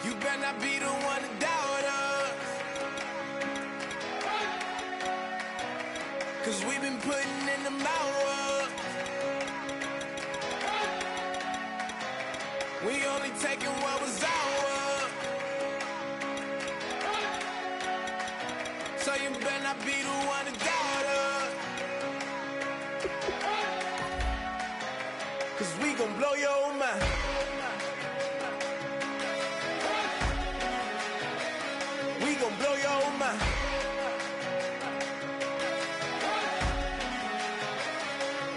You better not be the one to doubt us. 'Cause we've been putting in the hours. We only taking what was ours. So you better not be the one to doubt us. 'Cause we gon' blow your mind. We gon' blow your mind.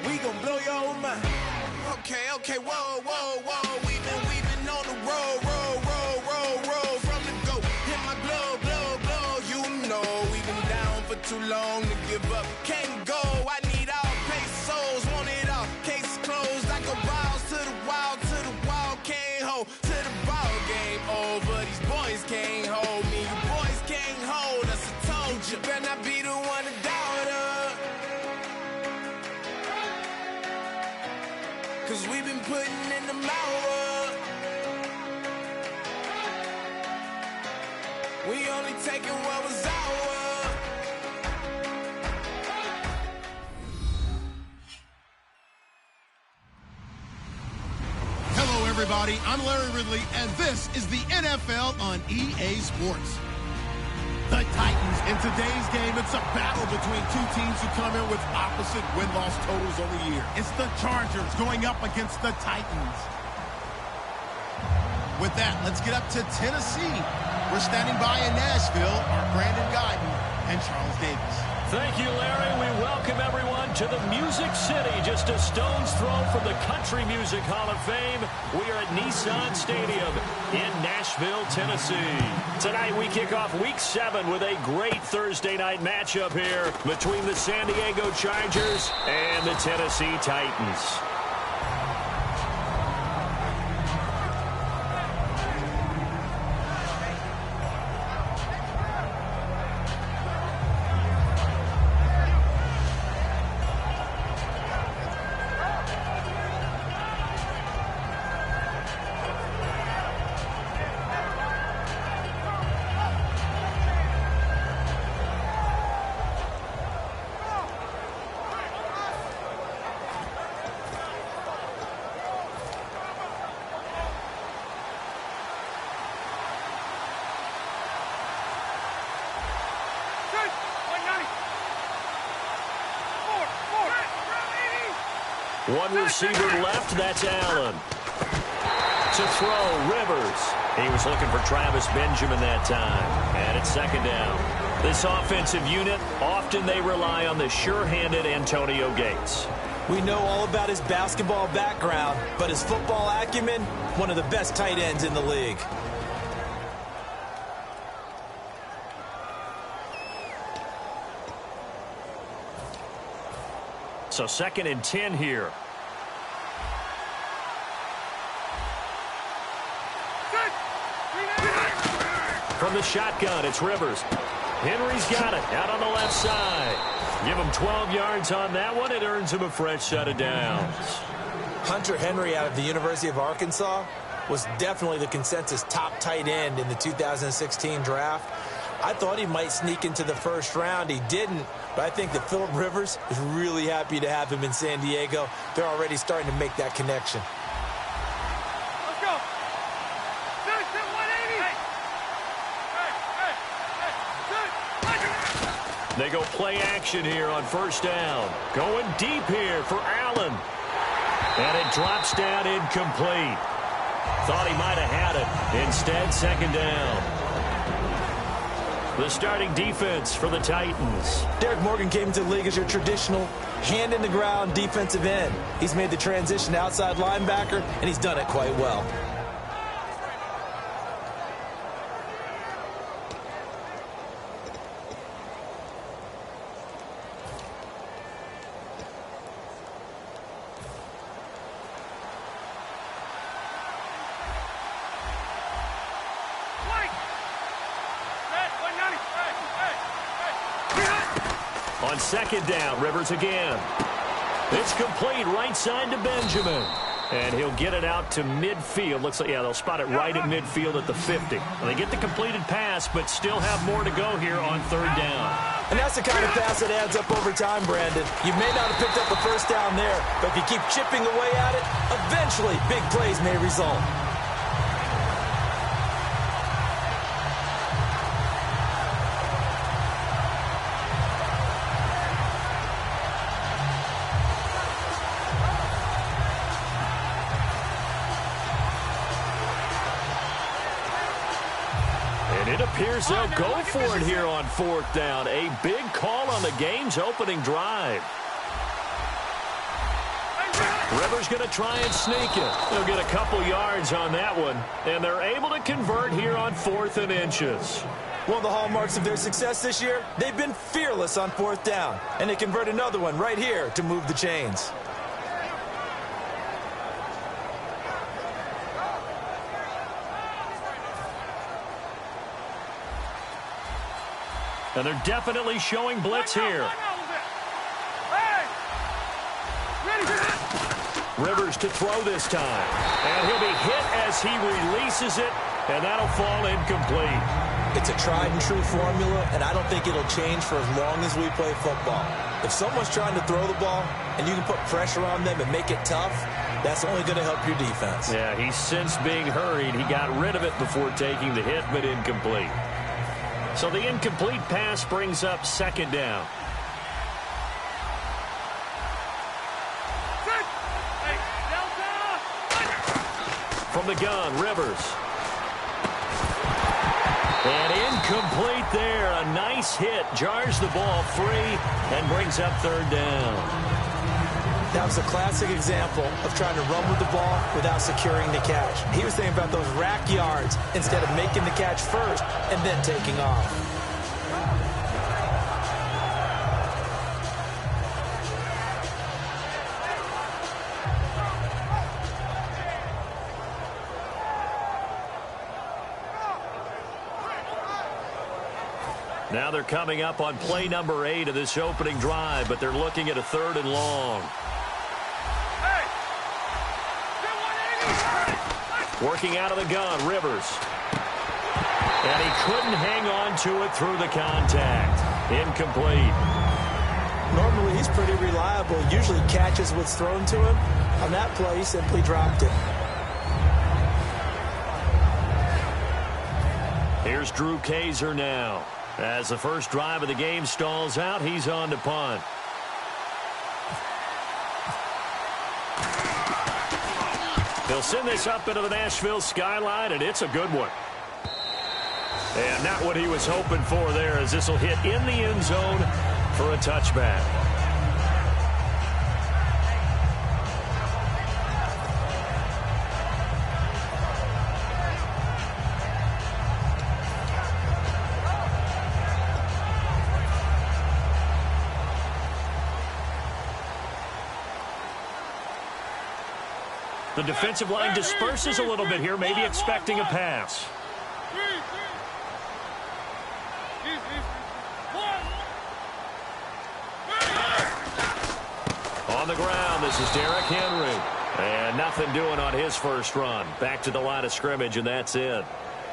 We gon' blow your mind. Okay, whoa. We've been on the road from the go. Hit my glove. You know we've been down for too long to give up. Can't go. I need all pesos. Want it all. Case closed. I go balls to the wall. Can't hold to the ball game over. These boys can't hold me. You boys can't hold us. I told you. Better not be the one to doubt us. 'Cause we've been putting in the hours. We only taking what was ours. Hello, everybody. I'm Larry Ridley, and this is the NFL on EA Sports. The Titans. In today's game, it's a battle between two teams who come in with opposite win-loss totals on the year. It's the Chargers going up against the Titans. With that, let's get up to Tennessee. We're standing by in Nashville, our Brandon Guyton and Charles Davis. Thank you, Larry. We welcome everyone to the Music City, just a stone's throw from the Country Music Hall of Fame. We are at Nissan Stadium in Nashville, Tennessee. Tonight we kick off Week 7 with a great Thursday night matchup here between the San Diego Chargers and the Tennessee Titans. One receiver left, that's Allen. To throw, Rivers. He was looking for Travis Benjamin that time. And it's second down. This offensive unit, often they rely on the sure-handed Antonio Gates. We know all about his basketball background, but his football acumen, one of the best tight ends in the league. So 2nd and 10 here. From the shotgun, it's Rivers. Henry's got it out on the left side. Give him 12 yards on that one. It earns him a fresh set of downs. Hunter Henry out of the University of Arkansas was definitely the consensus top tight end in the 2016 draft. I thought he might sneak into the first round. He didn't, but I think that Phillip Rivers is really happy to have him in San Diego. They're already starting to make that connection. Let's go. 180. They go play action here on first down. Going deep here for Allen. And it drops down incomplete. Thought he might have had it. Instead, second down. The starting defense for the Titans. Derek Morgan came into the league as your traditional hand-in-the-ground defensive end. He's made the transition to outside linebacker, and he's done it quite well. On second down, Rivers again. It's complete right side to Benjamin. And he'll get it out to midfield. Looks like, yeah, they'll spot it right at midfield at the 50. Well, they get the completed pass, but still have more to go here on third down. And that's the kind of pass that adds up over time, Brandon. You may not have picked up a first down there, but if you keep chipping away at it, eventually big plays may result. It appears they'll go for it here on fourth down. A big call on the game's opening drive. Rivers going to try and sneak it. They'll get a couple yards on that one, and they're able to convert here on 4th and inches. One of the hallmarks of their success this year, they've been fearless on fourth down, and they convert another one right here to move the chains. And they're definitely showing blitz here. Rivers to throw this time. And he'll be hit as he releases it, and that'll fall incomplete. It's a tried-and-true formula, and I don't think it'll change for as long as we play football. If someone's trying to throw the ball, and you can put pressure on them and make it tough, that's only going to help your defense. Yeah, he's since being hurried. He got rid of it before taking the hit, but incomplete. So the incomplete pass brings up second down. From the gun, Rivers. And incomplete there. A nice hit. Jars the ball free and brings up third down. That was a classic example of trying to run with the ball without securing the catch. He was thinking about those rack yards instead of making the catch first and then taking off. Now they're coming up on play number 8 of this opening drive, but they're looking at a 3rd and long. Working out of the gun, Rivers. And he couldn't hang on to it through the contact. Incomplete. Normally he's pretty reliable. Usually catches what's thrown to him. On that play, he simply dropped it. Here's Drew Kaiser now. As the first drive of the game stalls out, he's on to punt. They'll send this up into the Nashville skyline, and it's a good one. And not what he was hoping for there, as this will hit in the end zone for a touchback. The defensive line disperses a little bit here, maybe expecting a pass. On the ground, this is Derrick Henry. And nothing doing on his first run. Back to the line of scrimmage, and that's it.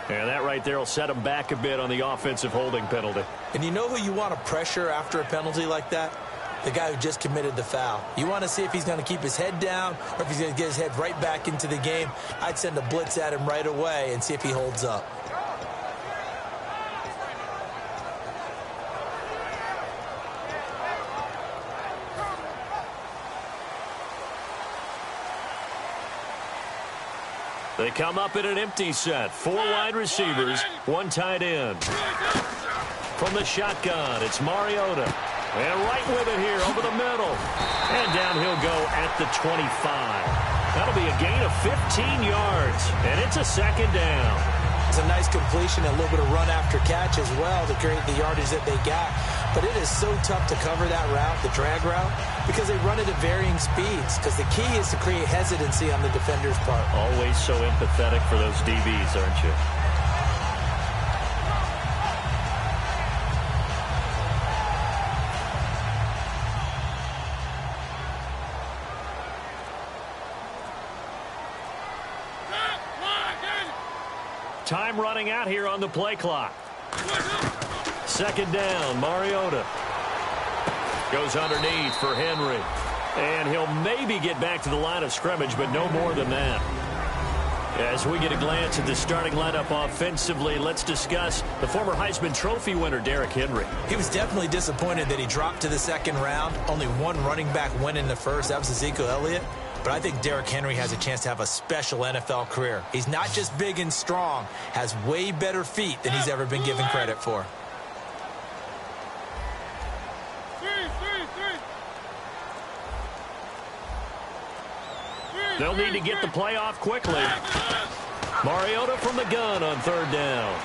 And that right there will set him back a bit on the offensive holding penalty. And you know who you want to pressure after a penalty like that? The guy who just committed the foul. You want to see if he's going to keep his head down or if he's going to get his head right back into the game. I'd send a blitz at him right away and see if he holds up. They come up in an empty set. 4 wide receivers, 1 tight end. From the shotgun, it's Mariota. And right with it here over the middle. And down he'll go at the 25. That'll be a gain of 15 yards. And it's a second down. It's a nice completion, a little bit of run after catch as well to create the yardage that they got. But it is so tough to cover that route, the drag route, because they run it at varying speeds. Because the key is to create hesitancy on the defender's part. Always so empathetic for those DBs, aren't you? Time running out here on the play clock. Second down, Mariota. Goes underneath for Henry. And he'll maybe get back to the line of scrimmage, but no more than that. As we get a glance at the starting lineup offensively, let's discuss the former Heisman Trophy winner, Derrick Henry. He was definitely disappointed that he dropped to the second round. Only one running back went in the first. That was Ezekiel Elliott. But I think Derrick Henry has a chance to have a special NFL career. He's not just big and strong, has way better feet than he's ever been given credit for. They'll need to get the play off quickly. Mariota from the gun on third down.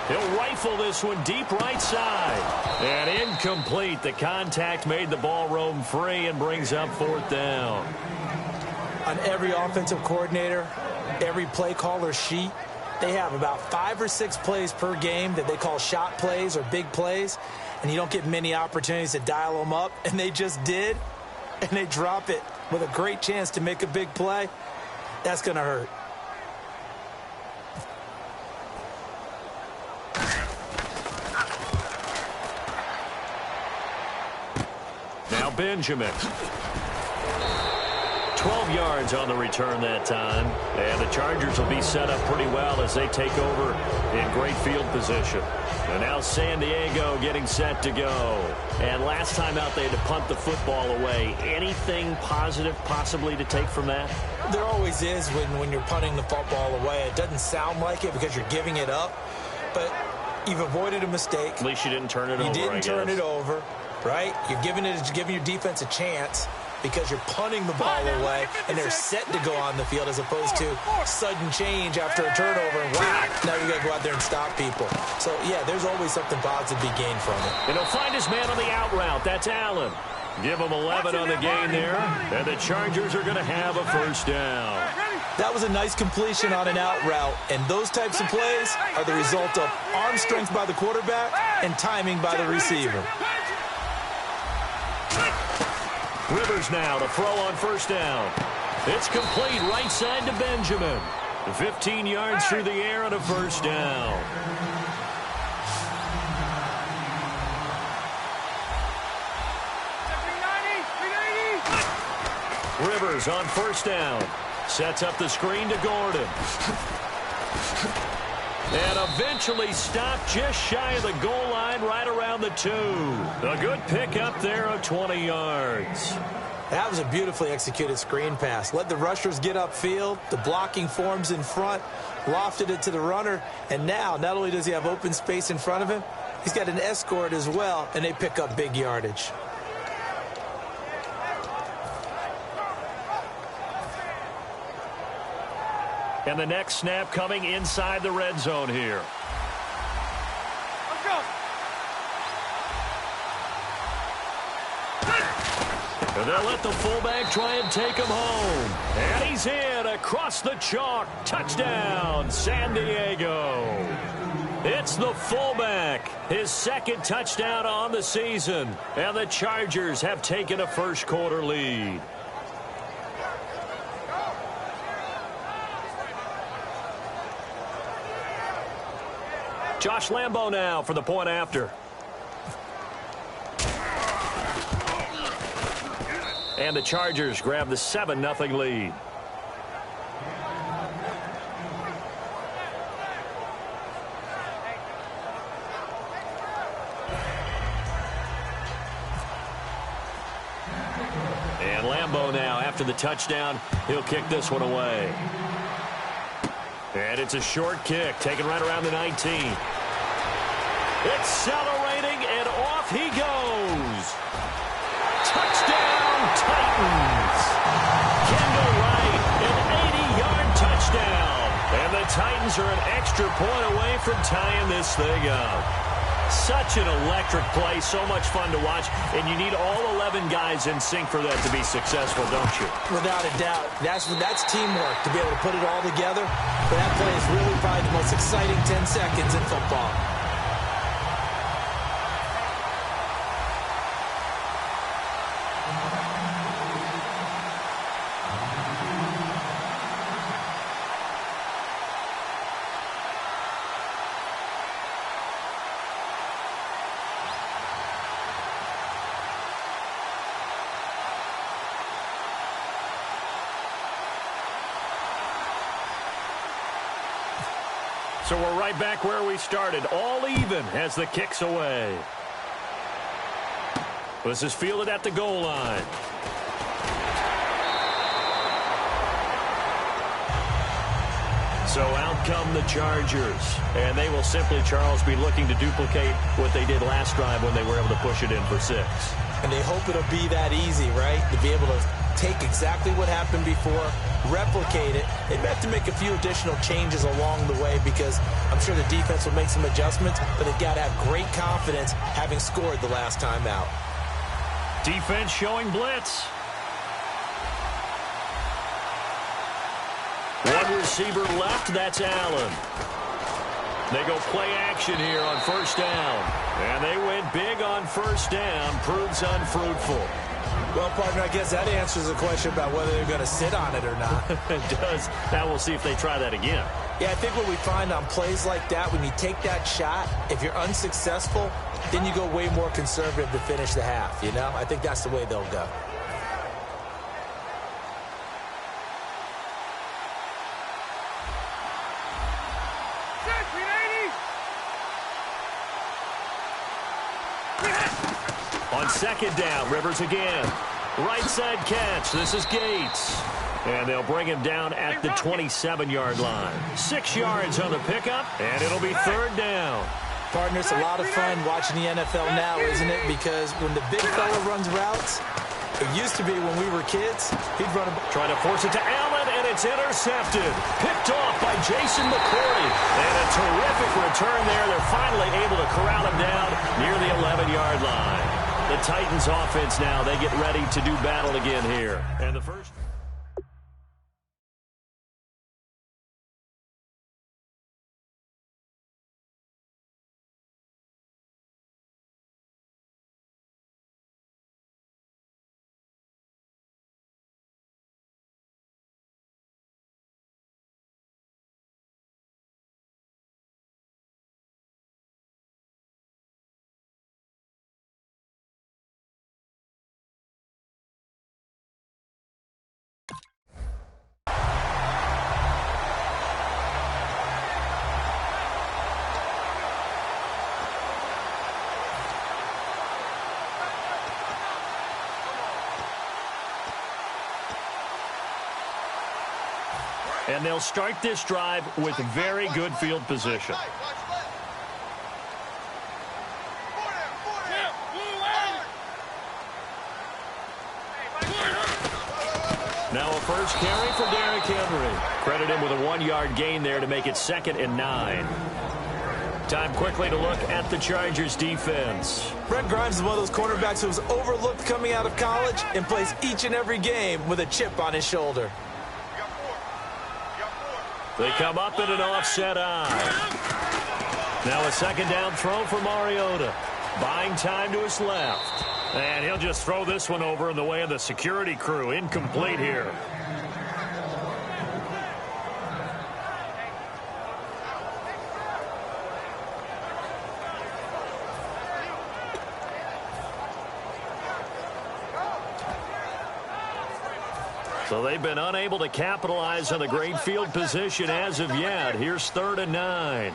He'll rifle this one deep right side. And incomplete. The contact made the ball roam free and brings up fourth down. On every offensive coordinator, every play caller sheet, they have about 5 or 6 plays per game that they call shot plays or big plays. And you don't get many opportunities to dial them up. And they just did. And they drop it with a great chance to make a big play. That's going to hurt. Now Benjamin. 12 yards on the return that time. And the Chargers will be set up pretty well as they take over in great field position. And now San Diego getting set to go. And last time out, they had to punt the football away. Anything positive possibly to take from that? There always is when you're punting the football away. It doesn't sound like it because you're giving it up. But you've avoided a mistake. At least you didn't turn it over, You didn't turn it over, right? You're giving your defense a chance because you're punting the ball away, and they're set to go on the field as opposed to sudden change after a turnover, and wow, now you got to go out there and stop people. So, yeah, there's always something positive to be gained from it. And he'll find his man on the out route. That's Allen. Give him 11 on the gain there, and the Chargers are going to have a first down. That was a nice completion on an out route, and those types of plays are the result of arm strength by the quarterback and timing by the receiver. Rivers now to throw on first down. It's complete right side to Benjamin. 15 yards through the air and a first down. Rivers on first down. Sets up the screen to Gordon. And eventually stopped just shy of the goal line right around the 2. A good pick up there of 20 yards. That was a beautifully executed screen pass. Let the rushers get upfield. The blocking forms in front. Lofted it to the runner. And now, not only does he have open space in front of him, he's got an escort as well, and they pick up big yardage. And the next snap coming inside the red zone here. Let's go. And they'll let the fullback try and take him home. And he's in across the chalk. Touchdown, San Diego. It's the fullback. His second touchdown on the season. And the Chargers have taken a first quarter lead. Josh Lambo now for the point after. And the Chargers grab the 7-0 lead. And Lambo now after the touchdown, he'll kick this one away. And it's a short kick, taken right around the 19. Accelerating, and off he goes. Touchdown, Titans. Kendall Wright, an 80-yard touchdown. And the Titans are an extra point away from tying this thing up. Such an electric play, so much fun to watch, and you need all 11 guys in sync for that to be successful, don't you? Without a doubt. That's teamwork, to be able to put it all together. But that play is really probably the most exciting 10 seconds in football. So we're right back where we started, all even as the kick's away. This is fielded at the goal line. So out come the Chargers. And they will simply, Charles, be looking to duplicate what they did last drive when they were able to push it in for 6. And they hope it'll be that easy, right? To be able to take exactly what happened before, replicate it. They may have to make a few additional changes along the way because I'm sure the defense will make some adjustments, but they've got to have great confidence having scored the last time out. Defense showing blitz. One receiver left, that's Allen. They go play action here on first down. And they went big on first down. Proves unfruitful. Well, partner, I guess that answers the question about whether they're going to sit on it or not. It does. Now we'll see if they try that again. Yeah, I think what we find on plays like that, when you take that shot, if you're unsuccessful, then you go way more conservative to finish the half, you know? I think that's the way they'll go. On second down, Rivers again. Right side catch. This is Gates. And they'll bring him down at the 27-yard line. 6 yards on the pickup, and it'll be third down. Partner, it's a lot of fun watching the NFL now, isn't it? Because when the big fella runs routes, it used to be when we were kids, he'd run a... Trying to force it to Allen, and it's intercepted. Picked off by Jason McCourty. And a terrific return there. They're finally able to corral him down near the 11-yard line. The Titans offense now, they get ready to do battle again here. And the first... And they'll start this drive with very good field position. Now a first carry for Derrick Henry. Credit him with a 1-yard gain there to make it 2nd and 9. Time quickly to look at the Chargers defense. Brent Grimes is one of those cornerbacks who was overlooked coming out of college and plays each and every game with a chip on his shoulder. They come up in an offset eye. Now a second down throw for Mariota. Buying time to his left. And he'll just throw this one over in the way of the security crew. Incomplete here. So they've been unable to capitalize on the great field position as of yet. Here's 3rd and 9.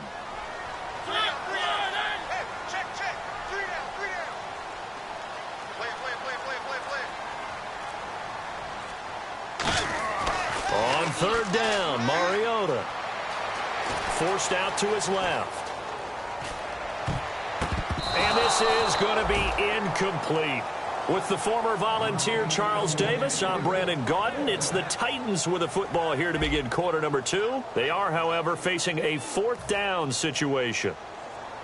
On 3rd down, Mariota. Forced out to his left. And this is going to be incomplete. With the former Volunteer Charles Davis, I'm Brandon Gaudin. It's the Titans with the football here to begin quarter number 2. They are, however, facing a 4th down situation.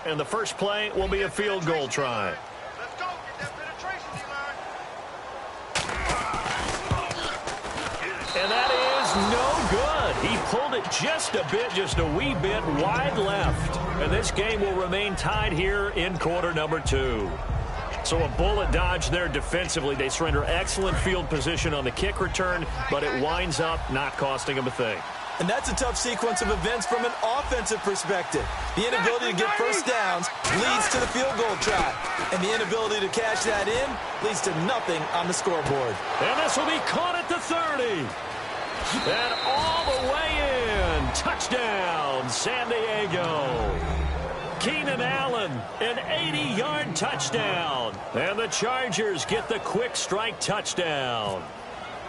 And the first play will be a field goal try. Let's go. Get that penetration, D-line. And that is no good. He pulled it just a bit, just a wee bit wide left. And this game will remain tied here in quarter number 2. So a bullet dodge there defensively. They surrender excellent field position on the kick return, but it winds up not costing them a thing. And that's a tough sequence of events from an offensive perspective. The inability to get first downs leads to the field goal try. And the inability to cash that in leads to nothing on the scoreboard. And this will be caught at the 30. And all the way in. Touchdown, San Diego. Keenan Allen, an 80-yard touchdown. And the Chargers get the quick strike touchdown.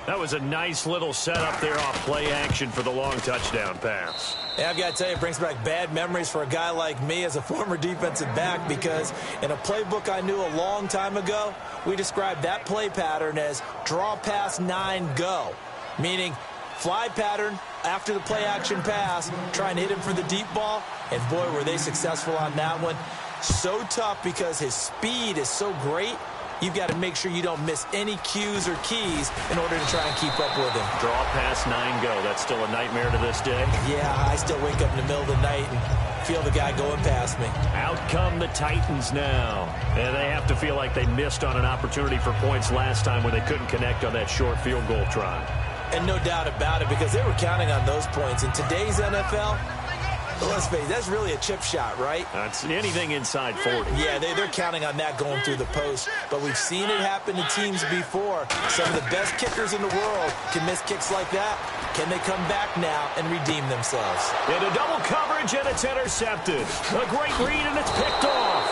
That was a nice little setup there off play action for the long touchdown pass. Yeah, I've got to tell you, it brings back bad memories for a guy like me as a former defensive back, because in a playbook I knew a long time ago, we described that play pattern as draw pass 9 go, meaning fly pattern after the play action pass, trying to hit him for the deep ball, and boy, were they successful on that one. So tough because his speed is so great. You've got to make sure you don't miss any cues or keys in order to try and keep up with him. Draw pass 9 go. That's still a nightmare to this day. Yeah, I still wake up in the middle of the night and feel the guy going past me. Out come the Titans now. And they have to feel like they missed on an opportunity for points last time when they couldn't connect on that short field goal try. And no doubt about it, because they were counting on those points. In today's NFL, let's face it, that's really a chip shot, right? That's anything inside 40. Yeah, they're counting on that going through the post. But we've seen it happen to teams before. Some of the best kickers in the world can miss kicks like that. Can they come back now and redeem themselves? Into double coverage, and it's intercepted. A great read, and it's picked off.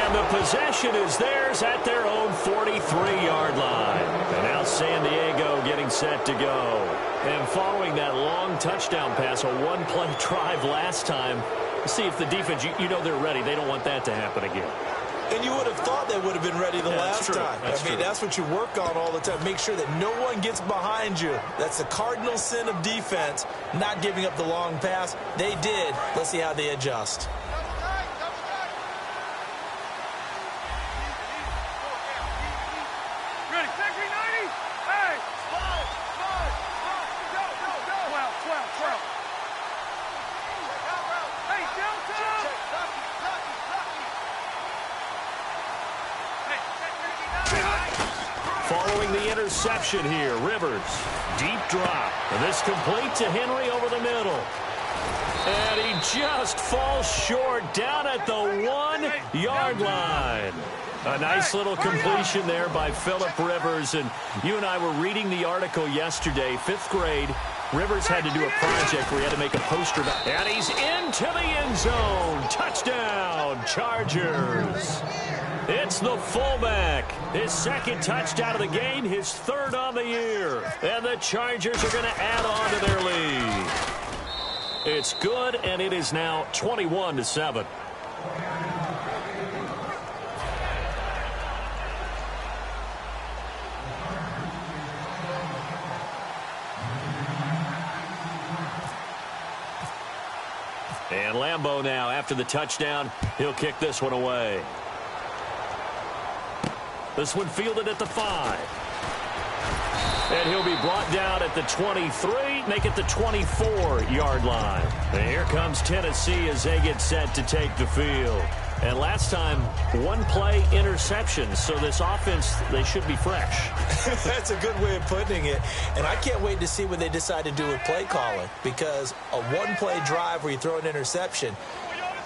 And the possession is theirs at their own 43-yard line. And now San Diego getting set to go. And following that long touchdown pass, a one-play drive last time, see if the defense, you know they're ready. They don't want that to happen again. And you would have thought they would have been ready the last time. I mean, that's what you work on all the time. Make sure that no one gets behind you. That's the cardinal sin of defense, not giving up the long pass. They did. Let's see how they adjust. Ready? 90. Hey! 12. Hey, Delta! Following the interception here, Rivers, deep drop. And this complete to Henry over the middle. And he just falls short down at the 1-yard line. A nice little completion there by Phillip Rivers. And you and I were reading the article yesterday, 5th grade. Rivers had to do a project where he had to make a poster. And he's into the end zone. Touchdown, Chargers. It's the fullback. His second touchdown of the game, his third on the year. And the Chargers are going to add on to their lead. It's good, and it is now 21-7. And Lambeau now, after the touchdown, he'll kick this one away. This one fielded at the 5. And he'll be brought down at the 23, make it the 24-yard line. And here comes Tennessee as they get set to take the field. And last time, one-play interception. So this offense, they should be fresh. That's a good way of putting it. And I can't wait to see what they decide to do with play calling. Because a one-play drive where you throw an interception,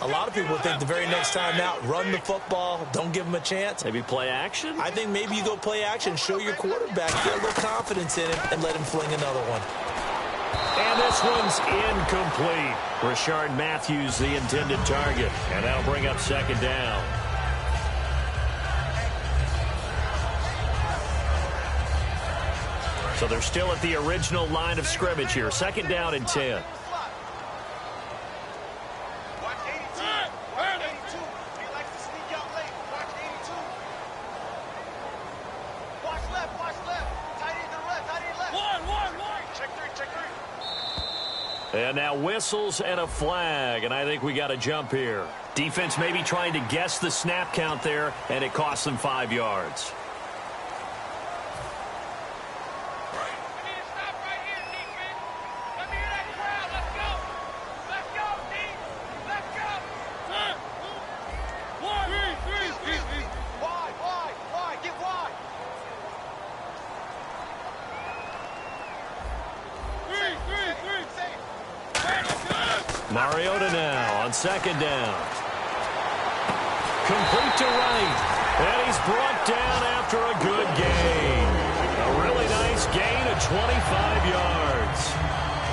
a lot of people think the very next time out, run the football, don't give them a chance. Maybe play action? I think maybe you go play action, show your quarterback, get a little confidence in him, and let him fling another one. And this one's incomplete. Rashard Matthews, the intended target. And that'll bring up second down. So they're still at the original line of scrimmage here. Second down and 10. And now whistles and a flag, and I think we got a jump here. Defense maybe trying to guess the snap count there, and it costs them 5 yards. Mariota now on second down. Complete to right. And he's brought down after a good gain. A really nice gain of 25 yards.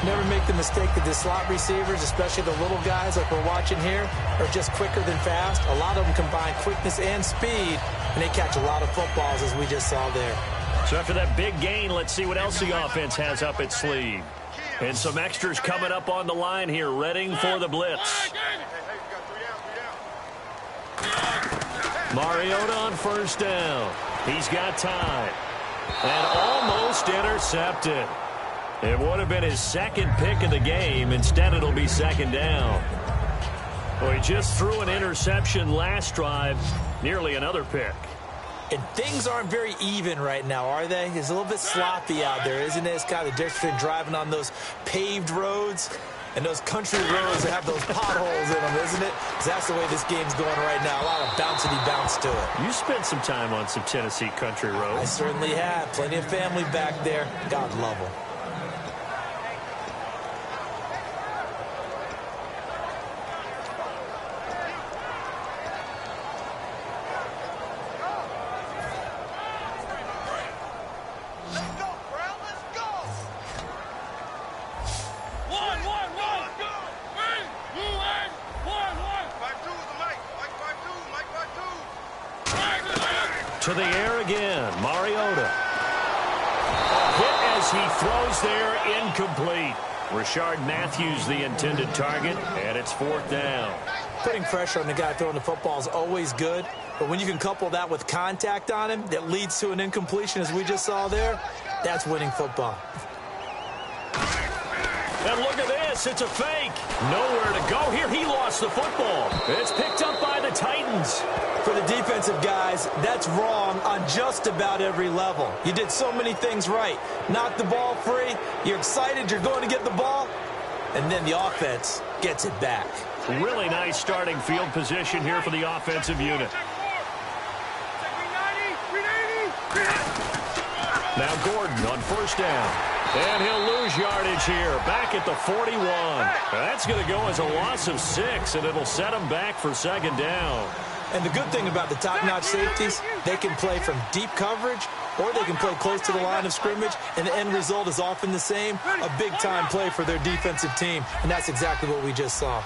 Never make the mistake that the slot receivers, especially the little guys like we're watching here, are just quicker than fast. A lot of them combine quickness and speed, and they catch a lot of footballs, as we just saw there. So after that big gain, let's see what else the offense has up its sleeve. And some extras coming up on the line here, readying for the blitz. Mariota on first down. He's got time. And almost intercepted. It would have been his second pick of the game. Instead, it'll be second down. Well, he just threw an interception last drive. Nearly another pick. And things aren't very even right now, are they? It's a little bit sloppy out there, isn't it? It's kind of the difference between driving on those paved roads and those country roads that have those potholes in them, isn't it? 'Cause that's the way this game's going right now. A lot of bouncy bounce to it. You spent some time on some Tennessee country roads. I certainly have. Plenty of family back there. God love them. To the air again, Mariota. Hit as he throws there, incomplete. Rashard Matthews the intended target, and it's fourth down. Putting pressure on the guy throwing the football is always good, but when you can couple that with contact on him that leads to an incompletion, as we just saw there, that's winning football. And look at this, it's a fake. Nowhere to go here. He lost the football. It's picked up by the Titans. For the defensive guys, that's wrong on just about every level. You did so many things right. Knock the ball free, you're excited, you're going to get the ball, and then the offense gets it back. Really nice starting field position here for the offensive unit. Now Gordon on first down. And he'll lose yardage here, back at the 41. That's going to go as a loss of 6, and it'll set him back for second down. And the good thing about the top-notch safeties, they can play from deep coverage or they can play close to the line of scrimmage, and the end result is often the same, a big-time play for their defensive team, and that's exactly what we just saw.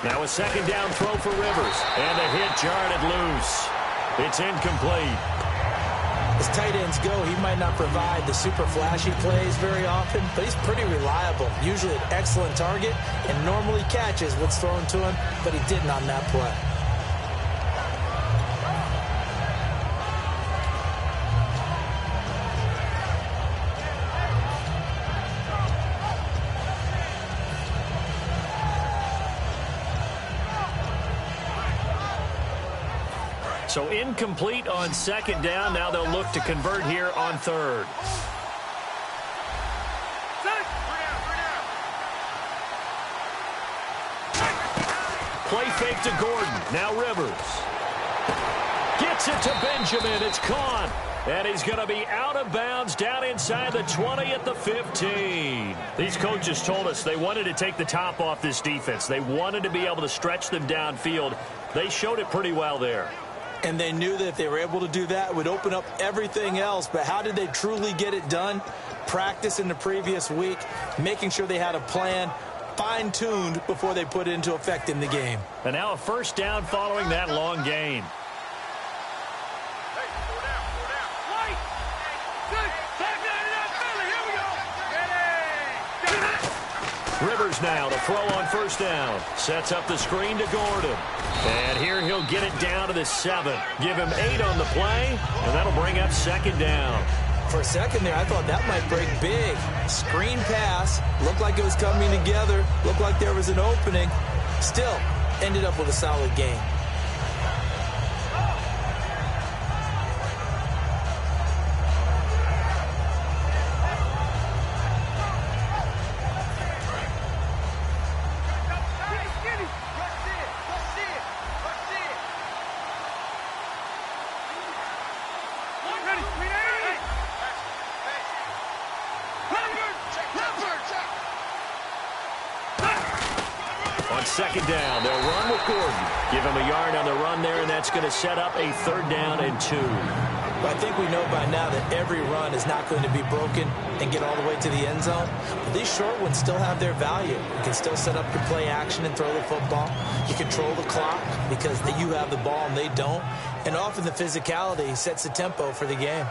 Now a second down throw for Rivers. And the hit jarred loose. It's incomplete. As tight ends go, he might not provide the super flashy plays very often, but he's pretty reliable. Usually an excellent target and normally catches what's thrown to him, but he didn't on that play. So incomplete on second down. Now they'll look to convert here on third. Play fake to Gordon. Now Rivers. Gets it to Benjamin. It's caught. And he's going to be out of bounds down inside the 20 at the 15. These coaches told us they wanted to take the top off this defense. They wanted to be able to stretch them downfield. They showed it pretty well there. And they knew that if they were able to do that, it would open up everything else. But how did they truly get it done? Practice in the previous week, making sure they had a plan, fine-tuned before they put it into effect in the game. And now a first down following that long gain. Rivers now to throw on first down. Sets up the screen to Gordon. And here he'll get it down to the 7. Give him 8 on the play, and that'll bring up second down. For a second there, I thought that might break big. Screen pass. Looked like it was coming together. Looked like there was an opening. Still, ended up with a solid gain. on second down. They'll run with Gordon. Give him a yard on the run there, and that's going to set up a 3rd down and 2. But I think we know by now that every run is not going to be broken and get all the way to the end zone. But these short ones still have their value. You can still set up your play action and throw the football. You control the clock because you have the ball and they don't. And often the physicality sets the tempo for the game.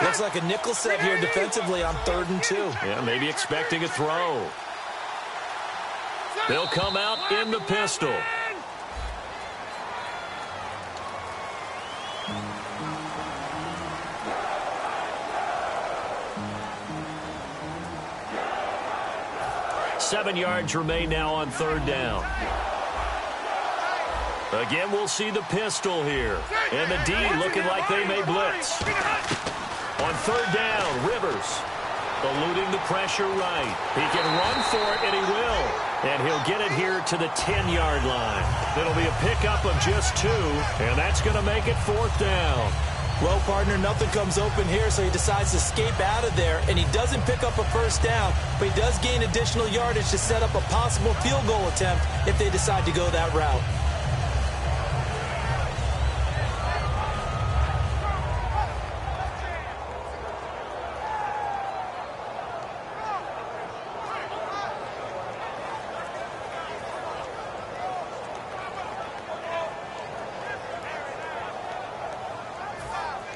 Looks like a nickel set here defensively on 3rd and 2. Yeah, maybe expecting a throw. They'll come out in the pistol. Seven yards remain now on 3rd down. Again, we'll see the pistol here. And the D looking like they may blitz. On 3rd down, Rivers eluding the pressure right. He can run for it, and he will. And he'll get it here to the 10-yard line. It'll be a pickup of just 2, and that's going to make it 4th down. Well, partner, nothing comes open here, so he decides to escape out of there, and he doesn't pick up a 1st down, but he does gain additional yardage to set up a possible field goal attempt if they decide to go that route.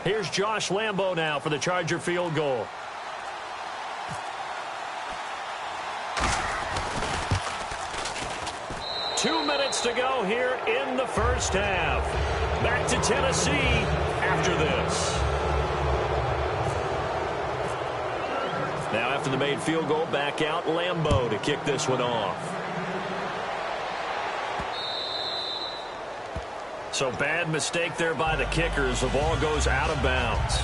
Here's Josh Lambo now for the Charger field goal. Two minutes to go here in the first half. Back to Tennessee after this. Now after the made field goal, back out Lambo to kick this one off. So bad mistake there by the kickers. The ball goes out of bounds.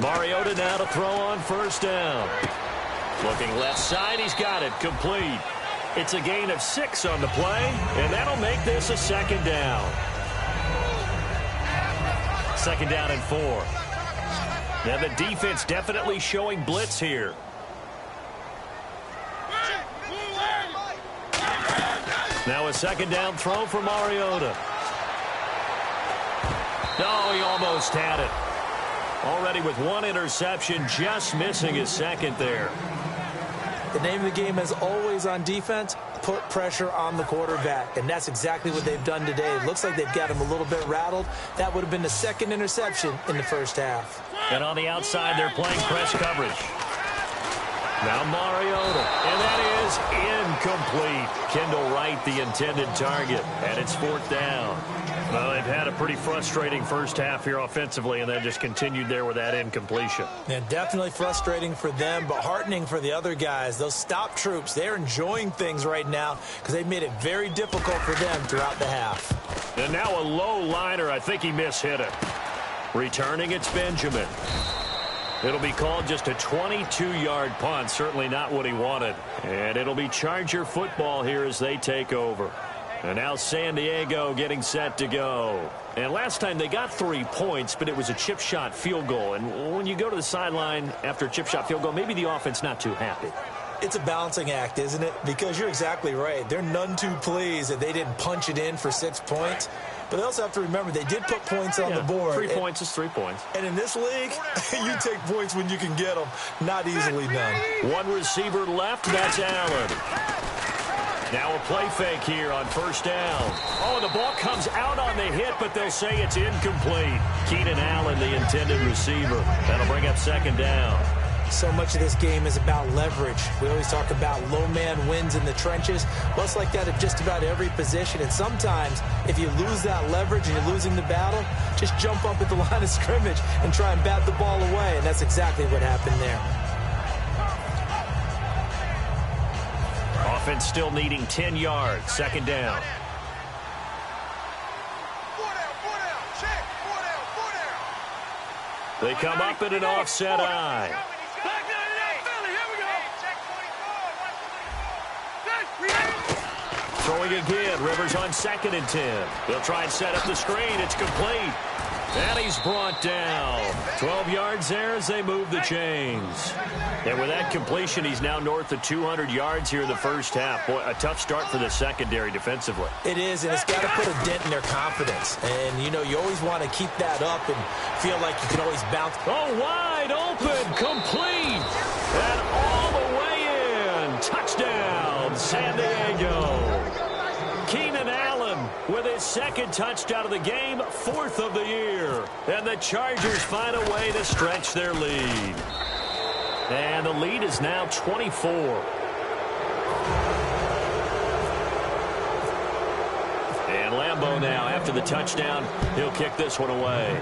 Mariota now to throw on 1st down. Looking left side, he's got it, complete. It's a gain of 6 on the play, and that'll make this a 2nd down. 2nd down and 4. Now the defense definitely showing blitz here. Now a 2nd down throw for Mariota. No, he almost had it. Already with 1 interception, just missing his 2nd there. The name of the game is always on defense, put pressure on the quarterback. And that's exactly what they've done today. It looks like they've got him a little bit rattled. That would have been the 2nd interception in the first half. And on the outside, they're playing press coverage. Now Mariota, and that is incomplete. Kendall Wright, the intended target, and it's 4th down. Well, they've had a pretty frustrating first half here offensively, and then just continued there with that incompletion. And definitely frustrating for them, but heartening for the other guys. Those stop troops, they're enjoying things right now because they've made it very difficult for them throughout the half. And now a low liner. I think he mishit it. Returning, it's Benjamin. It'll be called just a 22-yard punt. Certainly not what he wanted. And it'll be Charger football here as they take over. And now San Diego getting set to go. And last time they got 3 points, but it was a chip shot field goal. And when you go to the sideline after a chip shot field goal, maybe the offense not too happy. It's a balancing act, isn't it? Because you're exactly right. They're none too pleased that they didn't punch it in for 6 points. But they also have to remember they did put points on the board. 3 points is 3 points. And in this league, you take points when you can get them. Not easily done. One receiver left. That's Allen. Now a play fake here on 1st down. Oh, the ball comes out on the hit, but they'll say it's incomplete. Keenan Allen, the intended receiver. That'll bring up 2nd down. So much of this game is about leverage. We always talk about low man wins in the trenches. Well, it's like that at just about every position. And sometimes, if you lose that leverage and you're losing the battle, just jump up at the line of scrimmage and try and bat the ball away. And that's exactly what happened there. Offense still needing 10 yards. Second down. They come up in an offset eye. Throwing again. Rivers on 2nd and 10. They'll try and set up the screen. It's complete. And he's brought down. 12 yards there as they move the chains. And with that completion, he's now north of 200 yards here in the first half. Boy, a tough start for the secondary defensively. It is, and it's got to put a dent in their confidence. And, you know, you always want to keep that up and feel like you can always bounce. Oh, wide open, complete. And all the way in. Touchdown, San Diego. Keenan Allen with his 2nd touchdown of the game, 4th of the year. And the Chargers find a way to stretch their lead. And the lead is now 24. And Lambeau now, after the touchdown, he'll kick this one away.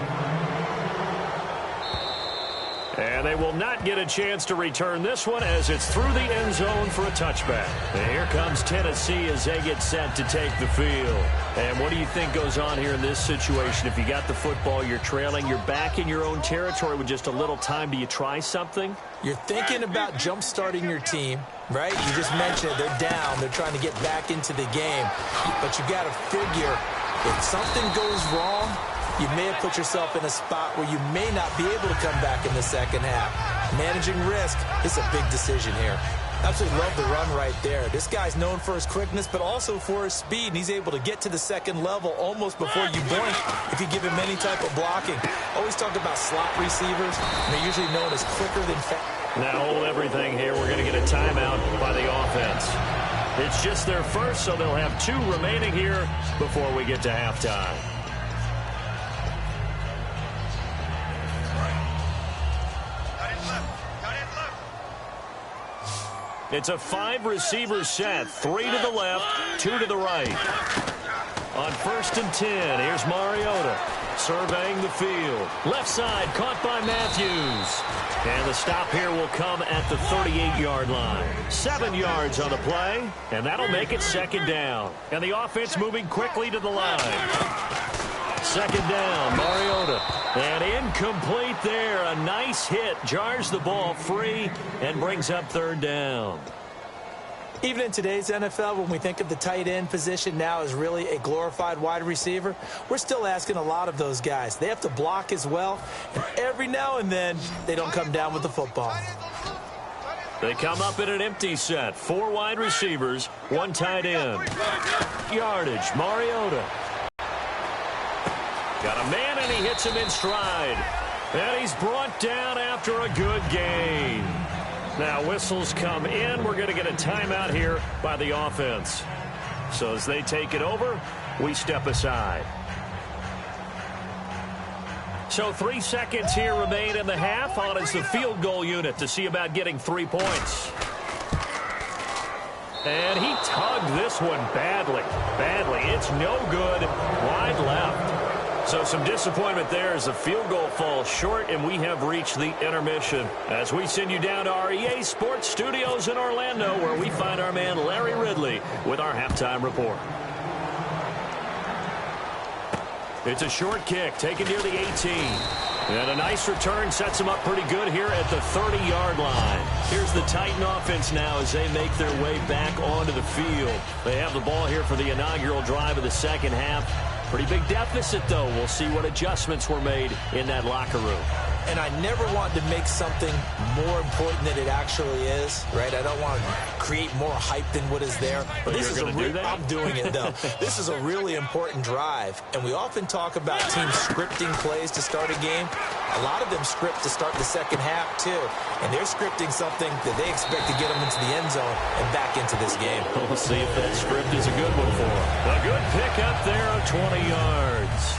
And they will not get a chance to return this one as it's through the end zone for a touchback. And here comes Tennessee as they get set to take the field. And what do you think goes on here in this situation? If you got the football, you're trailing, you're back in your own territory with just a little time. Do you try something? You're thinking about jump-starting your team, right? You just mentioned it. They're down. They're trying to get back into the game. But you got to figure if something goes wrong, you may have put yourself in a spot where you may not be able to come back in the second half. Managing risk is a big decision here. Absolutely love the run right there. This guy's known for his quickness, but also for his speed, and he's able to get to the second level almost before you blink if you give him any type of blocking. Always talk about slot receivers, and they're usually known as quicker than fast. Now hold everything here. We're going to get a timeout by the offense. It's just their first, so they'll have 2 remaining here before we get to halftime. It's a 5-receiver set. 3 to the left, 2 to the right. On 1st and 10, here's Mariota surveying the field. Left side, caught by Matthews. And the stop here will come at the 38-yard line. 7 yards on the play, and that'll make it 2nd down. And the offense moving quickly to the line. 2nd down, Mariota. And incomplete there. A nice hit. Jars the ball free and brings up 3rd down. Even in today's NFL, when we think of the tight end position now as really a glorified wide receiver, we're still asking a lot of those guys. They have to block as well, and every now and then they don't come down with the football. They come up in an empty set. 4 wide receivers, 1 tight end. Yardage, Mariota. Got a man, and he hits him in stride. And he's brought down after a good gain. Now whistles come in. We're going to get a timeout here by the offense. So as they take it over, we step aside. So 3 seconds here remain in the half. On is the field goal unit to see about getting 3 points. And he tugged this one badly. It's no good. Wide left. So some disappointment there as the field goal falls short, and we have reached the intermission. As we send you down to our EA Sports Studios in Orlando, where we find our man Larry Ridley with our halftime report. It's a short kick taken near the 18. And a nice return sets them up pretty good here at the 30-yard line. Here's the Titan offense now as they make their way back onto the field. They have the ball here for the inaugural drive of the second half. Pretty big deficit, though. We'll see what adjustments were made in that locker room. And I never want to make something more important than it actually is, right? I don't want to create more hype than what is there. But this is I'm doing it, though. This is a really important drive. And we often talk about teams scripting plays to start a game. A lot of them script to start the second half, too. And they're scripting something that they expect to get them into the end zone and back into this game. We'll see if that script is a good one for them. A good pick up there of 20 yards.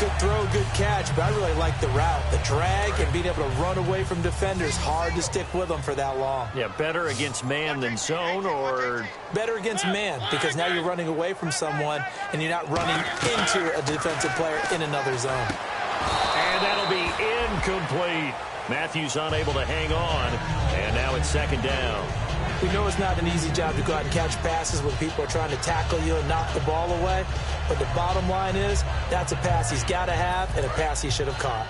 Good throw, good catch, but I really like the route. The drag and being able to run away from defenders, hard to stick with them for that long. Yeah, better against man than zone, or? Better against man, because now you're running away from someone and you're not running into a defensive player in another zone. And that'll be incomplete. Matthews unable to hang on, and now it's second down. We know it's not an easy job to go out and catch passes when people are trying to tackle you and knock the ball away. But the bottom line is, that's a pass he's got to have and a pass he should have caught.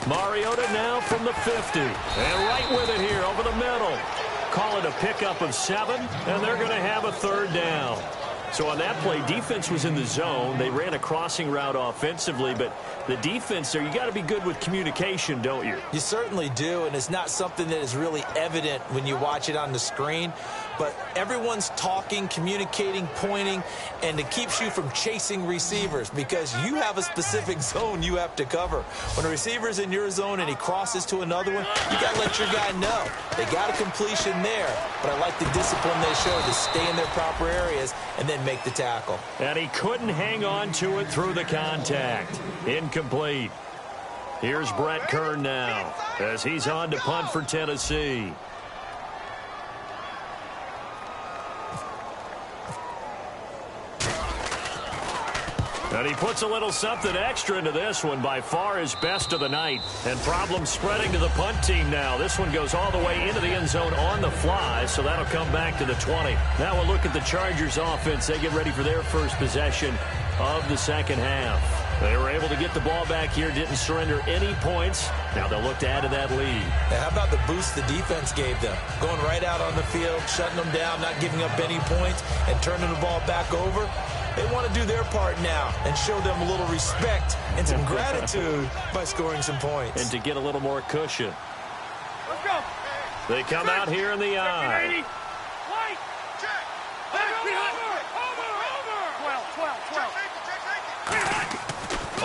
Mariota now from the 50. And right with it here over the middle. Call it a pickup of 7, and they're going to have a third down. So on that play, defense was in the zone. They ran a crossing route offensively, but the defense there, you got to be good with communication, don't you? You certainly do, and it's not something that is really evident when you watch it on the screen. But everyone's talking, communicating, pointing, and it keeps you from chasing receivers because you have a specific zone you have to cover. When a receiver's in your zone and he crosses to another one, you got to let your guy know. They got a completion there, but I like the discipline they showed to stay in their proper areas and then make the tackle. And he couldn't hang on to it through the contact. Incomplete. Here's Brett Kern now as he's on to punt for Tennessee. And he puts a little something extra into this one, by far his best of the night. And problems spreading to the punt team now. This one goes all the way into the end zone on the fly, so that'll come back to the 20. Now we'll look at the Chargers offense. They get ready for their first possession of the second half. They were able to get the ball back here, didn't surrender any points. Now they'll look to add to that lead. Now, how about the boost the defense gave them? Going right out on the field, shutting them down, not giving up any points, and turning the ball back over. They want to do their part now and show them a little respect and some gratitude by scoring some points. And to get a little more cushion. Let's go. They come out here in the eye. White. Check. Over. 12.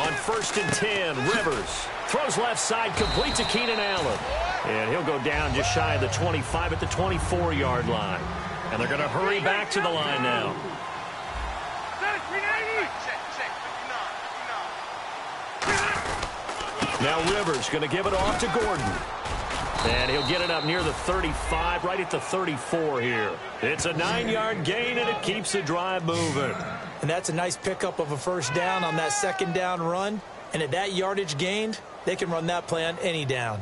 On 1st and 10, Rivers throws left side, complete to Keenan Allen. And he'll go down just shy of the 25 at the 24-yard line. And they're going to hurry back to the line now. Now Rivers going to give it off to Gordon. And he'll get it up near the 35, right at the 34 here. It's a 9-yard gain, and it keeps the drive moving. And that's a nice pickup of a first down on that second down run. And at that yardage gained, they can run that play on any down.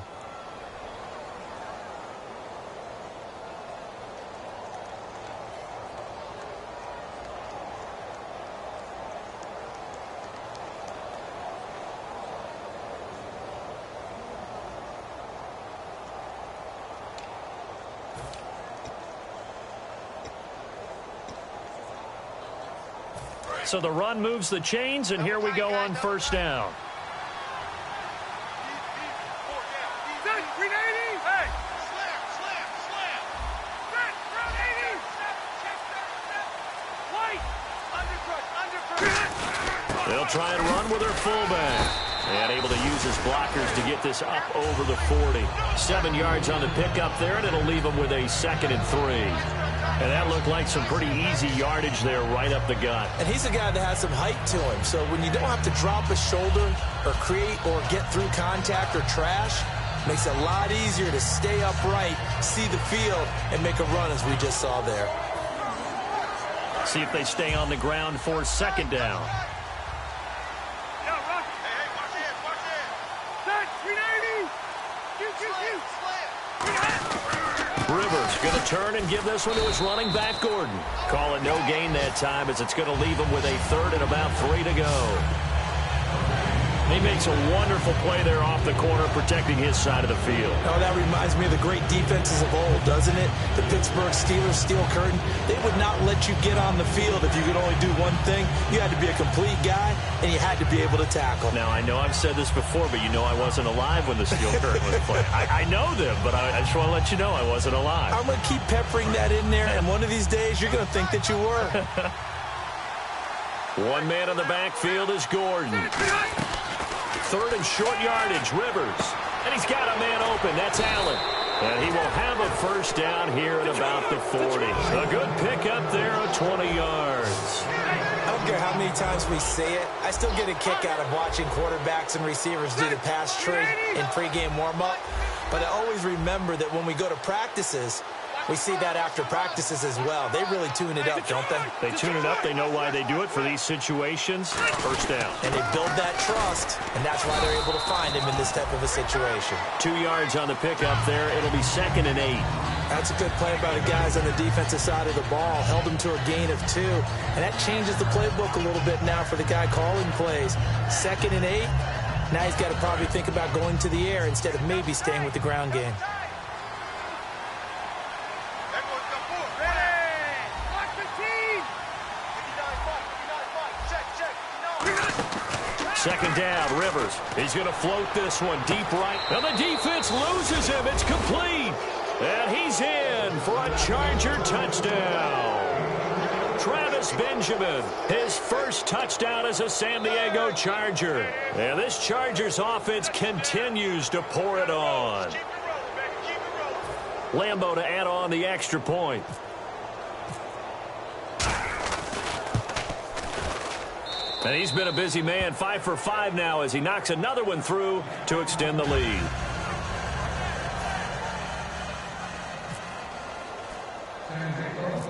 So the run moves the chains, and here we go on first down. They'll try and run with their fullback. And able to use his blockers to get this up over the 40. 7 yards on the pickup there, and it'll leave them with a 2nd and 3. And that looked like some pretty easy yardage there right up the gut. And he's a guy that has some height to him. So when you don't have to drop a shoulder or create or get through contact or trash, makes it a lot easier to stay upright, see the field, and make a run as we just saw there. See if they stay on the ground for 2nd down. Rivers going to turn and give this one to his running back, Gordon. Call it no gain that time as it's going to leave him with a 3rd and about 3 to go. He makes a wonderful play there off the corner, protecting his side of the field. Oh, that reminds me of the great defenses of old, doesn't it? The Pittsburgh Steelers, steel curtain. They would not let you get on the field if you could only do one thing. You had to be a complete guy, and you had to be able to tackle. Now, I know I've said this before, but you know I wasn't alive when the steel curtain was played. I know them, but I just want to let you know I wasn't alive. I'm going to keep peppering that in there, and one of these days you're going to think that you were. One man in the backfield is Gordon. 3rd and short yardage. Rivers And he's got a man open. That's Allen. And he will have a first down here at about the 40. A good pickup there of 20 yards. I don't care how many times we see it. I still get a kick out of watching quarterbacks and receivers do the pass tree in pregame warm-up. But I always remember that when we go to practices, we see that after practices as well. They really tune it up, don't they? They tune it up. They know why they do it for these situations. First down. And they build that trust, and that's why they're able to find him in this type of a situation. 2 yards on the pickup there. It'll be 2nd and 8. That's a good play by the guys on the defensive side of the ball. Held him to a gain of 2. And that changes the playbook a little bit now for the guy calling plays. 2nd and 8. Now he's got to probably think about going to the air instead of maybe staying with the ground game. Second down, Rivers. He's going to float this one deep right. And the defense loses him. It's complete. And he's in for a Charger touchdown. Travis Benjamin, his first touchdown as a San Diego Charger. And this Chargers offense continues to pour it on. Lambo to add on the extra point. And he's been a busy man, 5 for 5 now as he knocks another one through to extend the lead.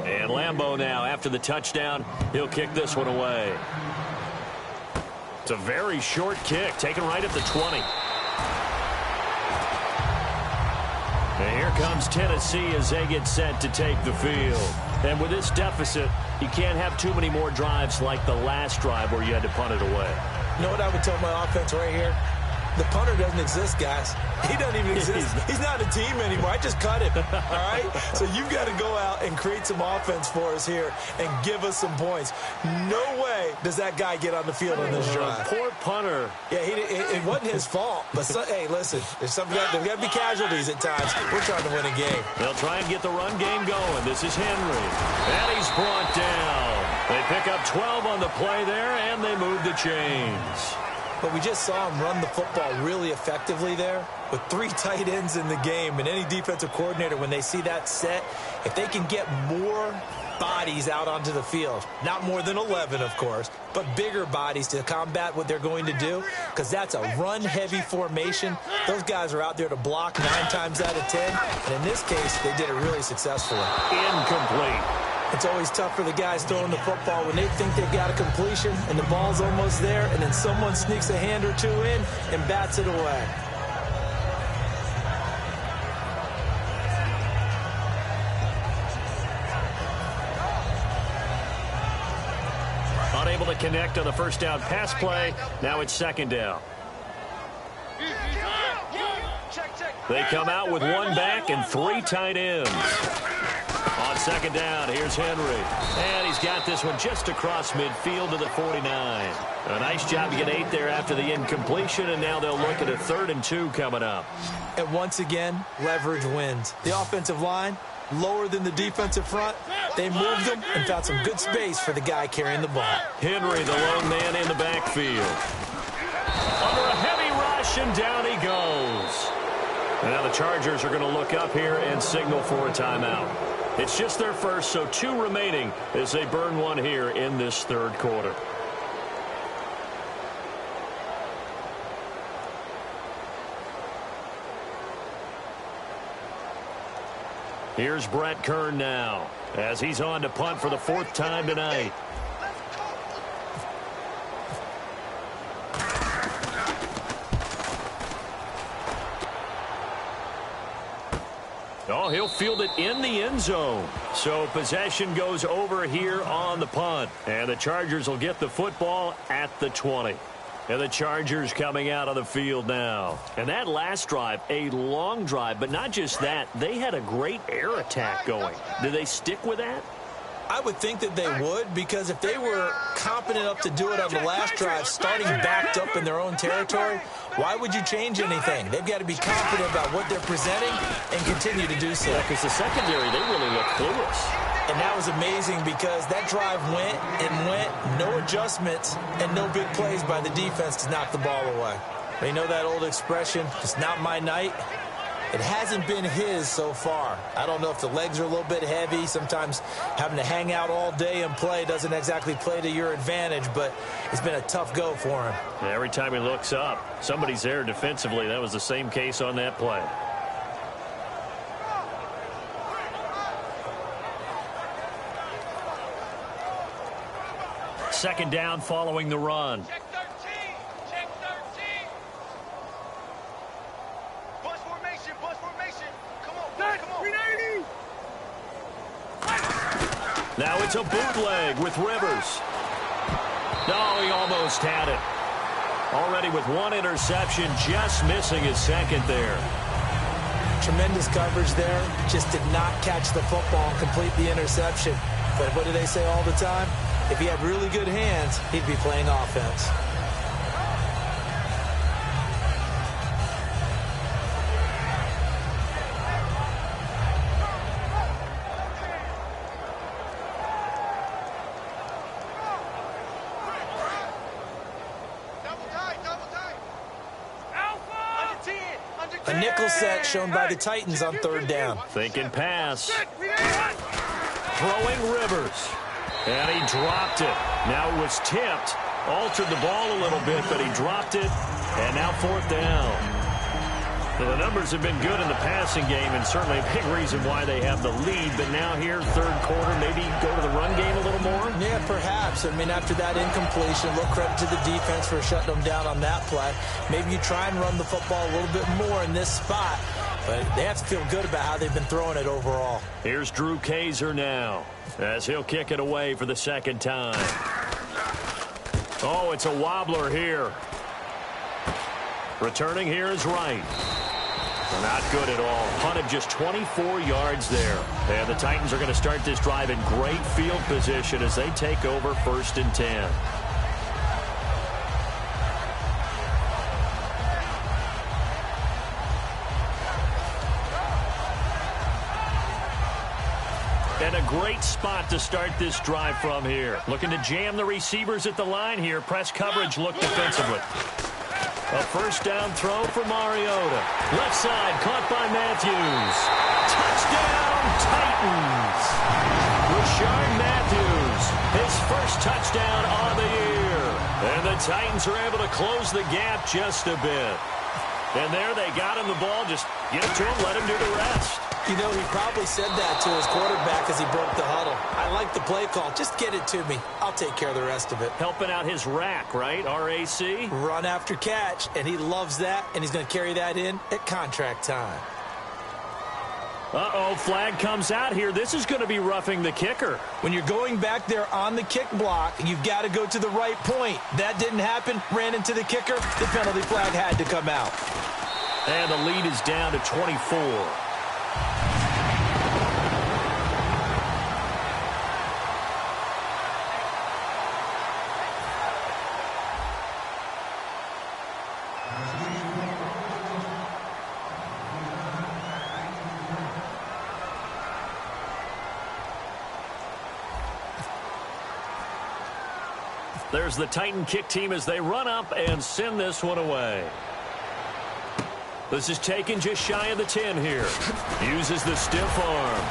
And Lambo now, after the touchdown, he'll kick this one away. It's a very short kick, taken right at the 20. And here comes Tennessee as they get set to take the field. And with this deficit, you can't have too many more drives like the last drive where you had to punt it away. You know what I would tell my offense right here? The punter doesn't exist, guys. He doesn't even exist. He's not a team anymore. I just cut him, all right? So you've got to go out and create some offense for us here and give us some points. No way does that guy get on the field on this drive. Poor punter. Yeah, it wasn't his fault. But, hey, listen, there's got to be casualties at times. We're trying to win a game. They'll try and get the run game going. This is Henry. And he's brought down. They pick up 12 on the play there, and they move the chains. But we just saw him run the football really effectively there with 3 tight ends in the game. And any defensive coordinator, when they see that set, if they can get more bodies out onto the field, not more than 11, of course, but bigger bodies to combat what they're going to do, because that's a run-heavy formation. Those guys are out there to block 9 times out of 10. And in this case, they did it really successfully. Incomplete. It's always tough for the guys throwing the football when they think they've got a completion and the ball's almost there, and then someone sneaks a hand or 2 in and bats it away. Unable to connect on the first down pass play. Now it's 2nd down. They come out with 1 back and 3 tight ends. On 2nd down, here's Henry. And he's got this one just across midfield to the 49. A nice job to get 8 there after the incompletion, and now they'll look at a 3rd and 2 coming up. And once again, leverage wins. The offensive line, lower than the defensive front. They moved them and found some good space for the guy carrying the ball. Henry, the lone man in the backfield. Under a heavy rush, and down he goes. And now the Chargers are going to look up here and signal for a timeout. It's just their first, so 2 remaining as they burn one here in this 3rd quarter. Here's Brett Kern now as he's on to punt for the 4th time tonight. Oh, he'll field it in the end zone. So possession goes over here on the punt. And the Chargers will get the football at the 20. And the Chargers coming out on the field now. And that last drive, a long drive, but not just that. They had a great air attack going. Did they stick with that? I would think that they would, because if they were competent enough to do it on the last drive, starting backed up in their own territory, why would you change anything? They've got to be confident about what they're presenting and continue to do so. Because the secondary, they really look clueless. And that was amazing because that drive went and went, no adjustments and no big plays by the defense to knock the ball away. You know that old expression, it's not my night? It hasn't been his so far. I don't know if the legs are a little bit heavy. Sometimes having to hang out all day and play doesn't exactly play to your advantage, but it's been a tough go for him. Every time he looks up, somebody's there defensively. That was the same case on that play. Second down following the run. Check 13. Check 13. Bus formation. Bus formation. Come on, boys, come on. 390. Now it's a bootleg with Rivers. No, he almost had it. Already with one interception, just missing his second there. Tremendous coverage there. Just did not catch the football and complete the interception. But what do they say all the time? If he had really good hands, he'd be playing offense. Double tight. Alpha. Under 10. Under 10. A nickel set shown by the Titans on third down. Thinking pass. Check. 391. Throwing Rivers. And he dropped it. Now it was tipped. Altered the ball a little bit, but he dropped it. And now fourth down. So the numbers have been good in the passing game, and certainly a big reason why they have the lead. But now here, third quarter, maybe go to the run game a little more? Yeah, perhaps. I mean, after that incompletion, a little credit to the defense for shutting them down on that play. Maybe you try and run the football a little bit more in this spot. But they have to feel good about how they've been throwing it overall. Here's Drew Kaiser now, as he'll kick it away for the second time. Oh, it's a wobbler here. Returning here is Wright. Not good at all. Punted just 24 yards there. And the Titans are going to start this drive in great field position as they take over 1st and 10. And a great spot to start this drive from here. Looking to jam the receivers at the line here. Press coverage look defensively. A first down throw for Mariota. Left side caught by Matthews. Touchdown Titans. Rashard Matthews, his first touchdown on the year. And the Titans are able to close the gap just a bit. And there they got him the ball. Just give it to him, let him do the rest. You know, he probably said that to his quarterback as he broke the huddle. I like the play call. Just get it to me. I'll take care of the rest of it. Helping out his rack, right? RAC? Run after catch, and he loves that, and he's going to carry that in at contract time. Uh-oh, flag comes out here. This is going to be roughing the kicker. When you're going back there on the kick block, you've got to go to the right point. That didn't happen. Ran into the kicker. The penalty flag had to come out. And the lead is down to 24. There's the Titan kick team as they run up and send this one away. This is taken just shy of the 10 here. Uses the stiff arm.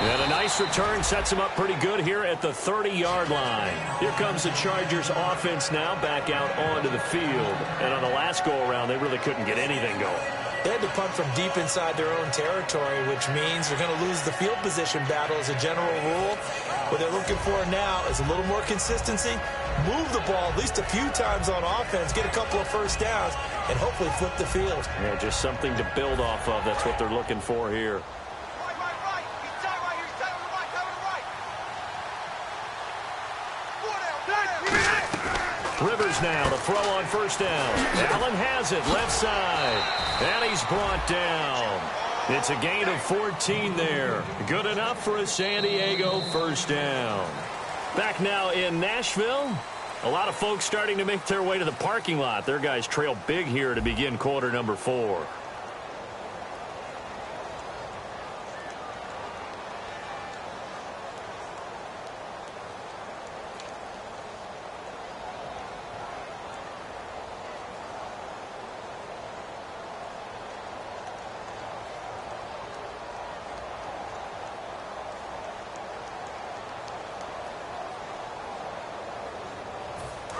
And a nice return sets him up pretty good here at the 30-yard line. Here comes the Chargers offense now back out onto the field. And on the last go-around, they really couldn't get anything going. They had to punt from deep inside their own territory, which means they're going to lose the field position battle as a general rule. What they're looking for now is a little more consistency, move the ball at least a few times on offense, get a couple of first downs, and hopefully flip the field. Yeah, just something to build off of. That's what they're looking for here. Right. He's tight right here. He's tight on the right. Tight on the right. Rivers now, the throw on first down. Allen has it, left side. And he's brought down. It's a gain of 14 there. Good enough for a San Diego first down. Back now in Nashville. A lot of folks starting to make their way to the parking lot. Their guys trail big here to begin quarter number 4.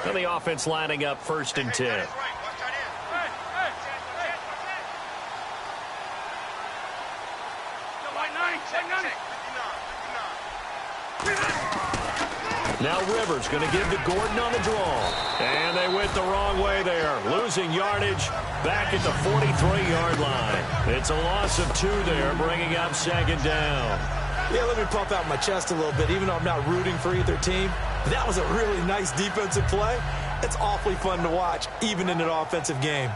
And the offense lining up 1st and 10. Now Rivers going to give to Gordon on the draw. And they went the wrong way there. Losing yardage back at the 43-yard line. It's a loss of 2 there, bringing up 2nd down. Yeah, let me puff out my chest a little bit, even though I'm not rooting for either team. That was a really nice defensive play. It's awfully fun to watch, even in an offensive game.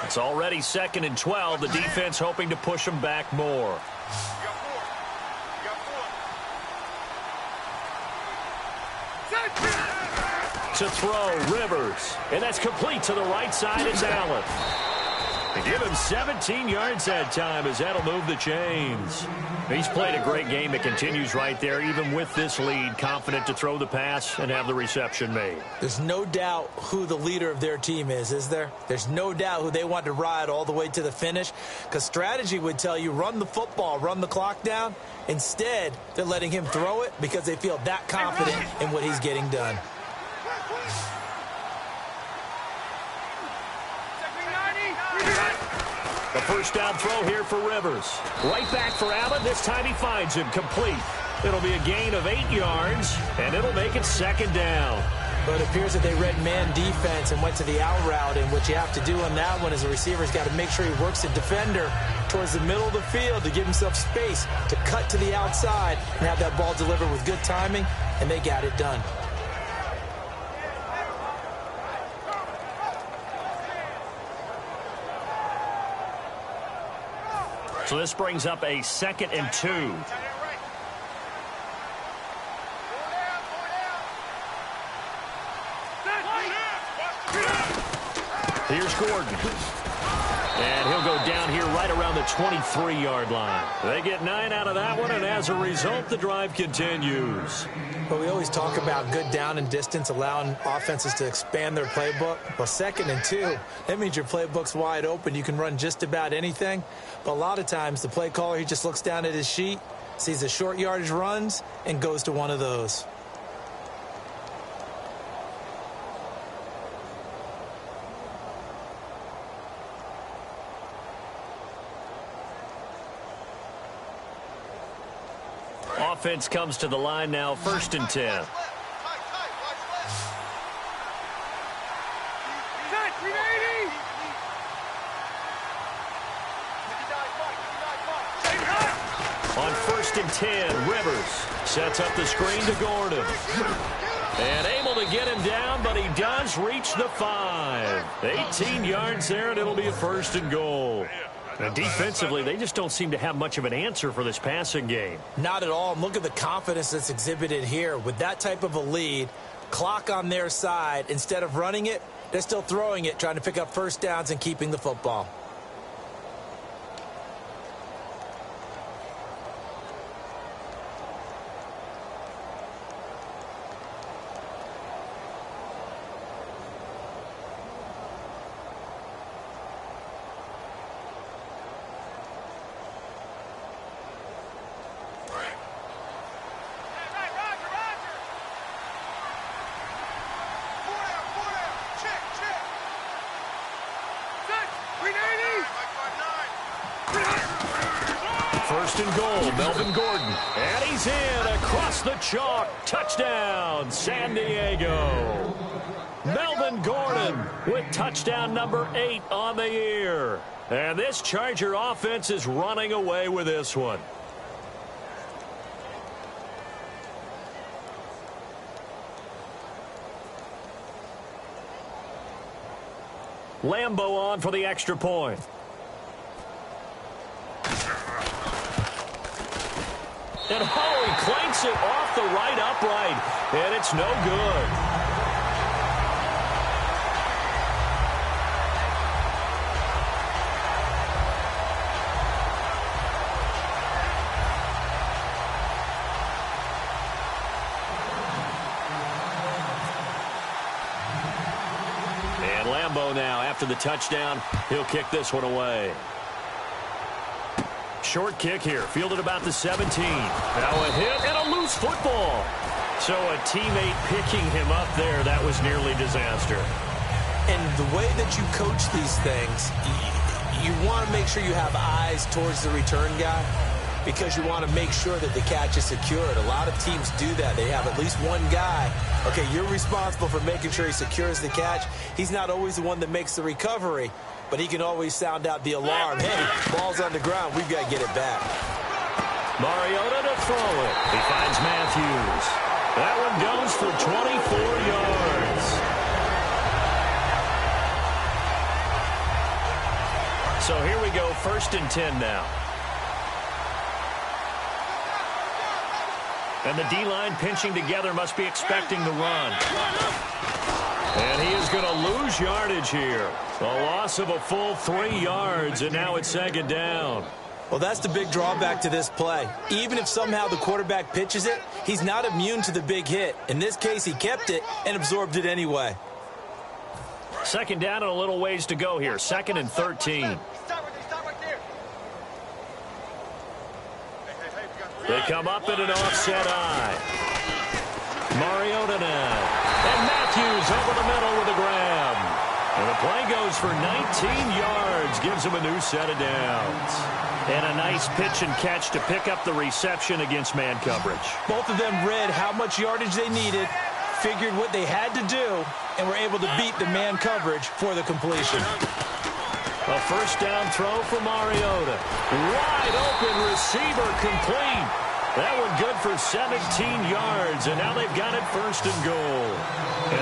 It's already 2nd and 12. The defense hoping to push them back more. To throw, Rivers. And that's complete to the right side. It's Allen. They give him 17 yards that time as that'll move the chains. He's played a great game. It continues right there, even with this lead, confident to throw the pass and have the reception made. There's no doubt who the leader of their team is there? There's no doubt who they want to ride all the way to the finish, because strategy would tell you run the football, run the clock down. Instead, they're letting him throw it because they feel that confident in what he's getting done. The first down throw here for Rivers. Right back for Allen. This time he finds him complete. It'll be a gain of 8 yards, and it'll make it 2nd down. But it appears that they read man defense and went to the out route, and what you have to do on that one is the receiver's got to make sure he works the defender towards the middle of the field to give himself space to cut to the outside and have that ball delivered with good timing, and they got it done. So this brings up a 2nd and 2. Here's Gordon. And he'll go down here right around the 23-yard line. They get 9 out of that one, and as a result, the drive continues. But we always talk about good down and distance, allowing offenses to expand their playbook. Well, 2nd and 2, that means your playbook's wide open. You can run just about anything. But a lot of times, the play caller, he just looks down at his sheet, sees the short yardage runs, and goes to one of those. Offense comes to the line now, 1st and 10. On 1st and 10, Rivers sets up the screen to Gordon. And able to get him down, but he does reach the 5. 18 yards there, and it'll be a 1st and goal. And defensively, they just don't seem to have much of an answer for this passing game. Not at all. And look at the confidence that's exhibited here. With that type of a lead, clock on their side, instead of running it, they're still throwing it, trying to pick up 1st downs and keeping the football. Melvin Gordon, and he's in across the chalk. Touchdown, San Diego. Melvin Gordon with touchdown number 8 on the year. And this Charger offense is running away with this one. Lambo on for the extra point. And he clanks it off the right upright, and it's no good. combo now after the touchdown. He'll kick this one away. Short kick here, fielded about the 17. Now a hit and a loose football. So a teammate picking him up there, that was nearly disaster. And the way that you coach these things, you want to make sure you have eyes towards the return guy because you want to make sure that the catch is secured. A lot of teams do that. They have at least one guy. Okay, you're responsible for making sure he secures the catch. He's not always the one that makes the recovery, but he can always sound out the alarm. Hey, ball's on the ground. We've got to get it back. Mariota to throw it. He finds Matthews. That one goes for 24 yards. So here we go, 1st and 10 now. And the D-line pinching together, must be expecting the run. And he is going to lose yardage here. A loss of a full 3 yards, and now it's 2nd down. Well, that's the big drawback to this play. Even if somehow the quarterback pitches it, he's not immune to the big hit. In this case, he kept it and absorbed it anyway. 2nd down and a little ways to go here. 2nd and 13. They come up in an offset eye. Mariota now. And Matthews over the middle with a grab. And the play goes for 19 yards. Gives him a new set of downs. And a nice pitch and catch to pick up the reception against man coverage. Both of them read how much yardage they needed, figured what they had to do, and were able to beat the man coverage for the completion. A 1st down throw for Mariota. Wide open receiver complete. That one good for 17 yards, and now they've got it 1st and goal.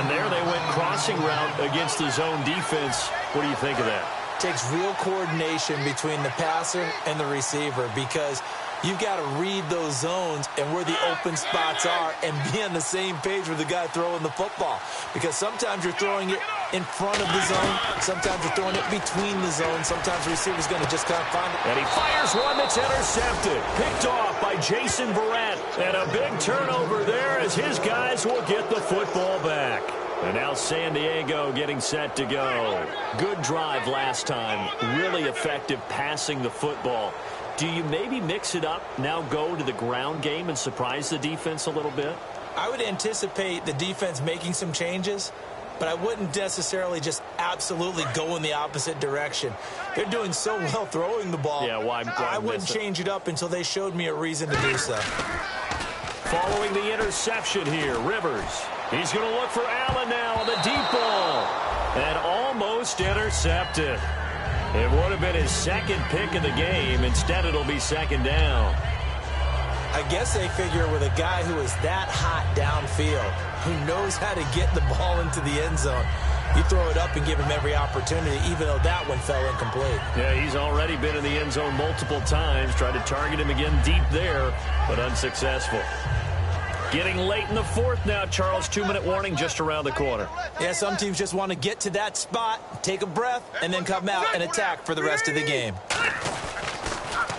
And there they went crossing route against the zone defense. What do you think of that? Takes real coordination between the passer and the receiver because you've got to read those zones and where the open spots are and be on the same page with the guy throwing the football. Because sometimes you're throwing it in front of the zone. Sometimes you're throwing it between the zones. Sometimes the receiver's going to just kind of find it. And he fires one that's intercepted. Picked off by Jason Verrett. And a big turnover there as his guys will get the football back. And now San Diego getting set to go. Good drive last time. Really effective passing the football. Do you maybe mix it up, now go to the ground game and surprise the defense a little bit? I would anticipate the defense making some changes, but I wouldn't necessarily just absolutely go in the opposite direction. They're doing so well throwing the ball. Yeah, why I wouldn't change it up until they showed me a reason to do so. Following the interception here, Rivers. He's going to look for Allen now on the deep ball. And almost intercepted. It would have been his 2nd pick of the game. Instead, it'll be 2nd down. I guess they figure with a guy who is that hot downfield, who knows how to get the ball into the end zone, you throw it up and give him every opportunity, even though that one fell incomplete. Yeah, he's already been in the end zone multiple times. Tried to target him again deep there, but unsuccessful. Getting late in the 4th now, Charles. 2-minute warning just around the corner. Yeah, some teams just want to get to that spot, take a breath, and then come out and attack for the rest of the game.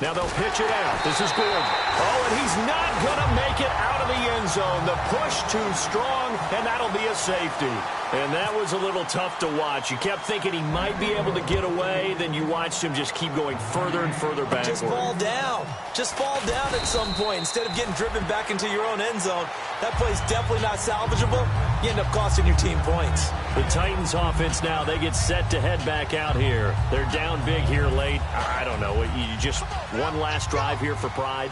Now they'll pitch it out. This is Gordon. Oh, and he's not going to make it out of the end zone. The push too strong, and that'll be a safety. And that was a little tough to watch. You kept thinking he might be able to get away. Then you watched him just keep going further and further backward. Just fall down. Just fall down at some point. Instead of getting driven back into your own end zone, that play's definitely not salvageable. You end up costing your team points. The Titans offense now, they get set to head back out here. They're down big here late. I don't know. You just one last drive here for pride?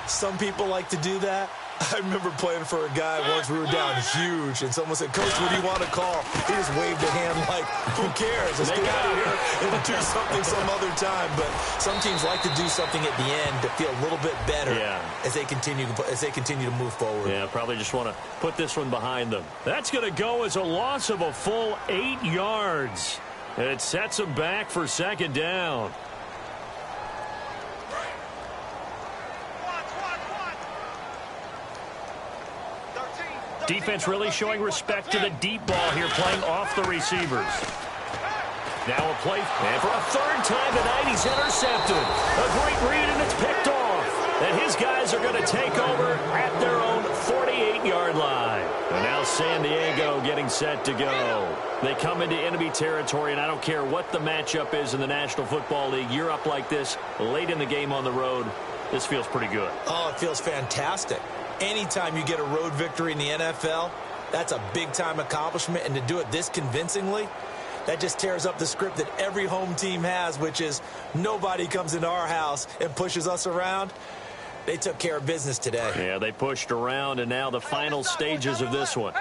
Some people like to do that. I remember playing for a guy once. We were down huge, and someone said, "Coach, what do you want to call?" He just waved a hand like, who cares? Let's get out of here and do something some other time. But some teams like to do something at the end to feel a little bit better as they continue to move forward. Yeah, probably just want to put this one behind them. That's going to go as a loss of a full 8 yards. And it sets them back for 2nd down. Defense really showing respect to the deep ball here, playing off the receivers. Now a play, and for a 3rd time tonight, he's intercepted. A great read, and it's picked off. And his guys are going to take over at their own 48-yard line. And now San Diego getting getting set to go. They come into enemy territory, and I don't care what the matchup is in the National Football League. You're up like this late in the game on the road. This feels pretty good. Oh, it feels fantastic. Anytime you get a road victory in the NFL, that's a big-time accomplishment, and to do it this convincingly, that just tears up the script that every home team has, which is nobody comes into our house and pushes us around. They took care of business today. Yeah, they pushed around, and now the final stages of this one.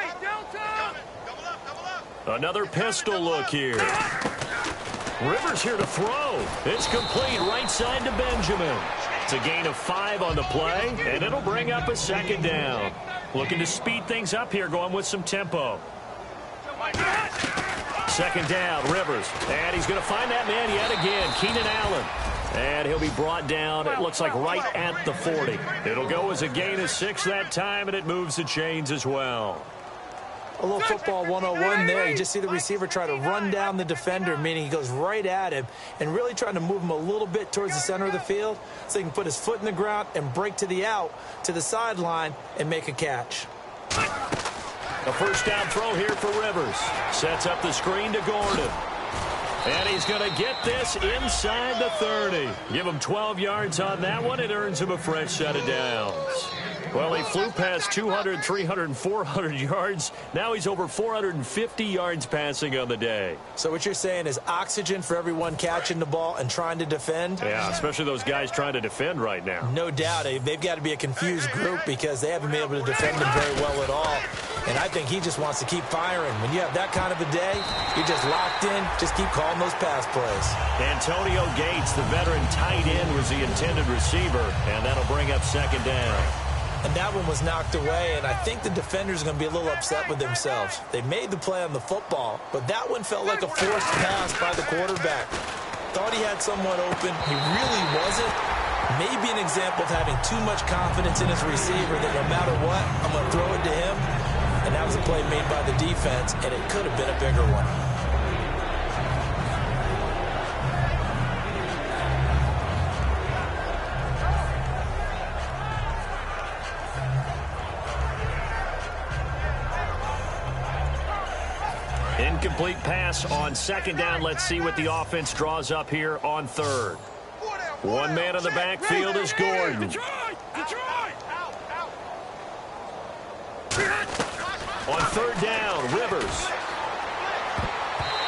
Another pistol look here. Rivers here to throw. It's complete right side to Benjamin. It's a gain of 5 on the play, and it'll bring up a second down. Looking to speed things up here, going with some tempo. Second down, Rivers. And he's going to find that man yet again, Keenan Allen. And he'll be brought down, it looks like right at the 40. It'll go as a gain of 6 that time, and it moves the chains as well. A little football 101 there. You just see the receiver try to run down the defender, meaning he goes right at him and really trying to move him a little bit towards the center of the field so he can put his foot in the ground and break to the out, to the sideline, and make a catch. A first down throw here for Rivers. Sets up the screen to Gordon. And he's going to get this inside the 30. Give him 12 yards on that one. It earns him a fresh set of downs. Well, he flew past 200, 300, 400 yards. Now he's over 450 yards passing on the day. So what you're saying is oxygen for everyone catching the ball and trying to defend? Yeah, especially those guys trying to defend right now. No doubt. They've got to be a confused group because they haven't been able to defend him very well at all. And I think he just wants to keep firing. When you have that kind of a day, you're just locked in. Just keep calling those pass plays. Antonio Gates, the veteran tight end, was the intended receiver, and that'll bring up second down. And that one was knocked away, and I think the defenders are going to be a little upset with themselves. They made the play on the football, but that one felt like a forced pass by the quarterback. Thought he had someone open. He really wasn't. Maybe an example of having too much confidence in his receiver that no matter what, I'm going to throw it to him. And that was a play made by the defense, and it could have been a bigger one. Incomplete pass on second down. Let's see what the offense draws up here on third. One man in the backfield is Gordon. On third down, Rivers.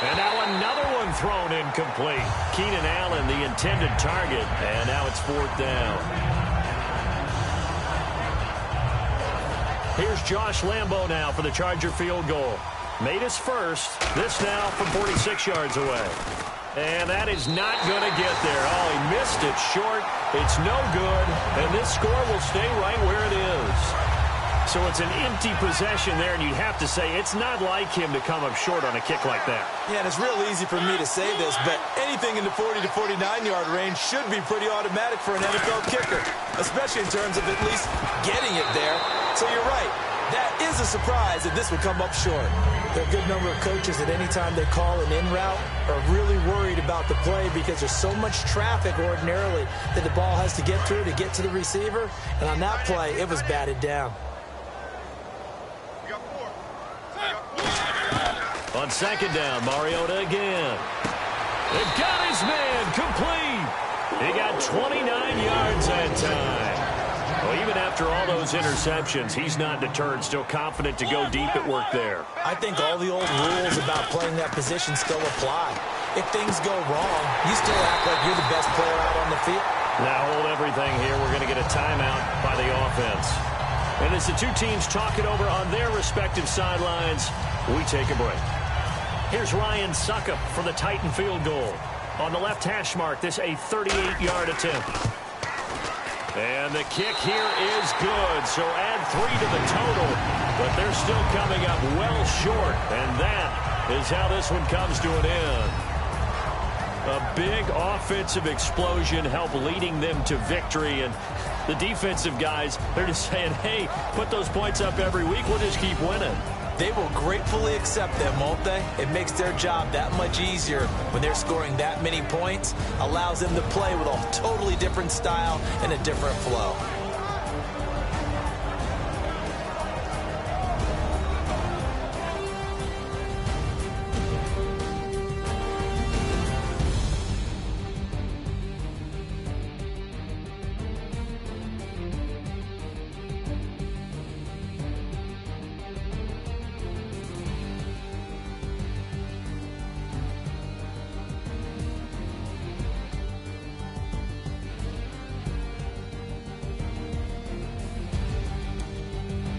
And now another one thrown incomplete. Keenan Allen, the intended target, and now it's fourth down. Here's Josh Lambo now for the Charger field goal. Made his first. This now from 46 yards away. And that is not going to get there. Oh, he missed it short. It's no good. And this score will stay right where it is. So it's an empty possession there, and you'd have to say it's not like him to come up short on a kick like that. Yeah, and it's real easy for me to say this, but anything in the 40 to 49-yard range should be pretty automatic for an NFL kicker, especially in terms of at least getting it there. So you're right. That is a surprise that this would come up short. There are a good number of coaches that any time they call an in route are really worried about the play because there's so much traffic ordinarily that the ball has to get through to get to the receiver. And on that play, it was batted down. On second down, Mariota again. They've got his man complete. He got 29 yards that time. Well, even after all those interceptions, he's not deterred, still confident to go deep at work there. I think all the old rules about playing that position still apply. If things go wrong, you still act like you're the best player out on the field. Now hold everything here. We're going to get a timeout by the offense. And as the two teams talk it over on their respective sidelines, we take a break. Here's Ryan Suckup for the Titan field goal. On the left hash mark, this a 38-yard attempt. And the kick here is good, so add 3 to the total. But they're still coming up well short, and that is how this one comes to an end. A big offensive explosion helped leading them to victory, and the defensive guys, they're just saying, hey, put those points up every week, we'll just keep winning. They will gratefully accept them, won't they? It makes their job that much easier when they're scoring that many points. Allows them to play with a totally different style and a different flow.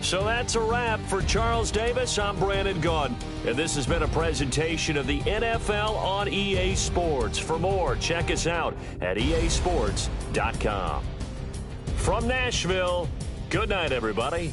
So that's a wrap for Charles Davis. I'm Brandon Gaudin, and this has been a presentation of the NFL on EA Sports. For more, check us out at easports.com. From Nashville, good night, everybody.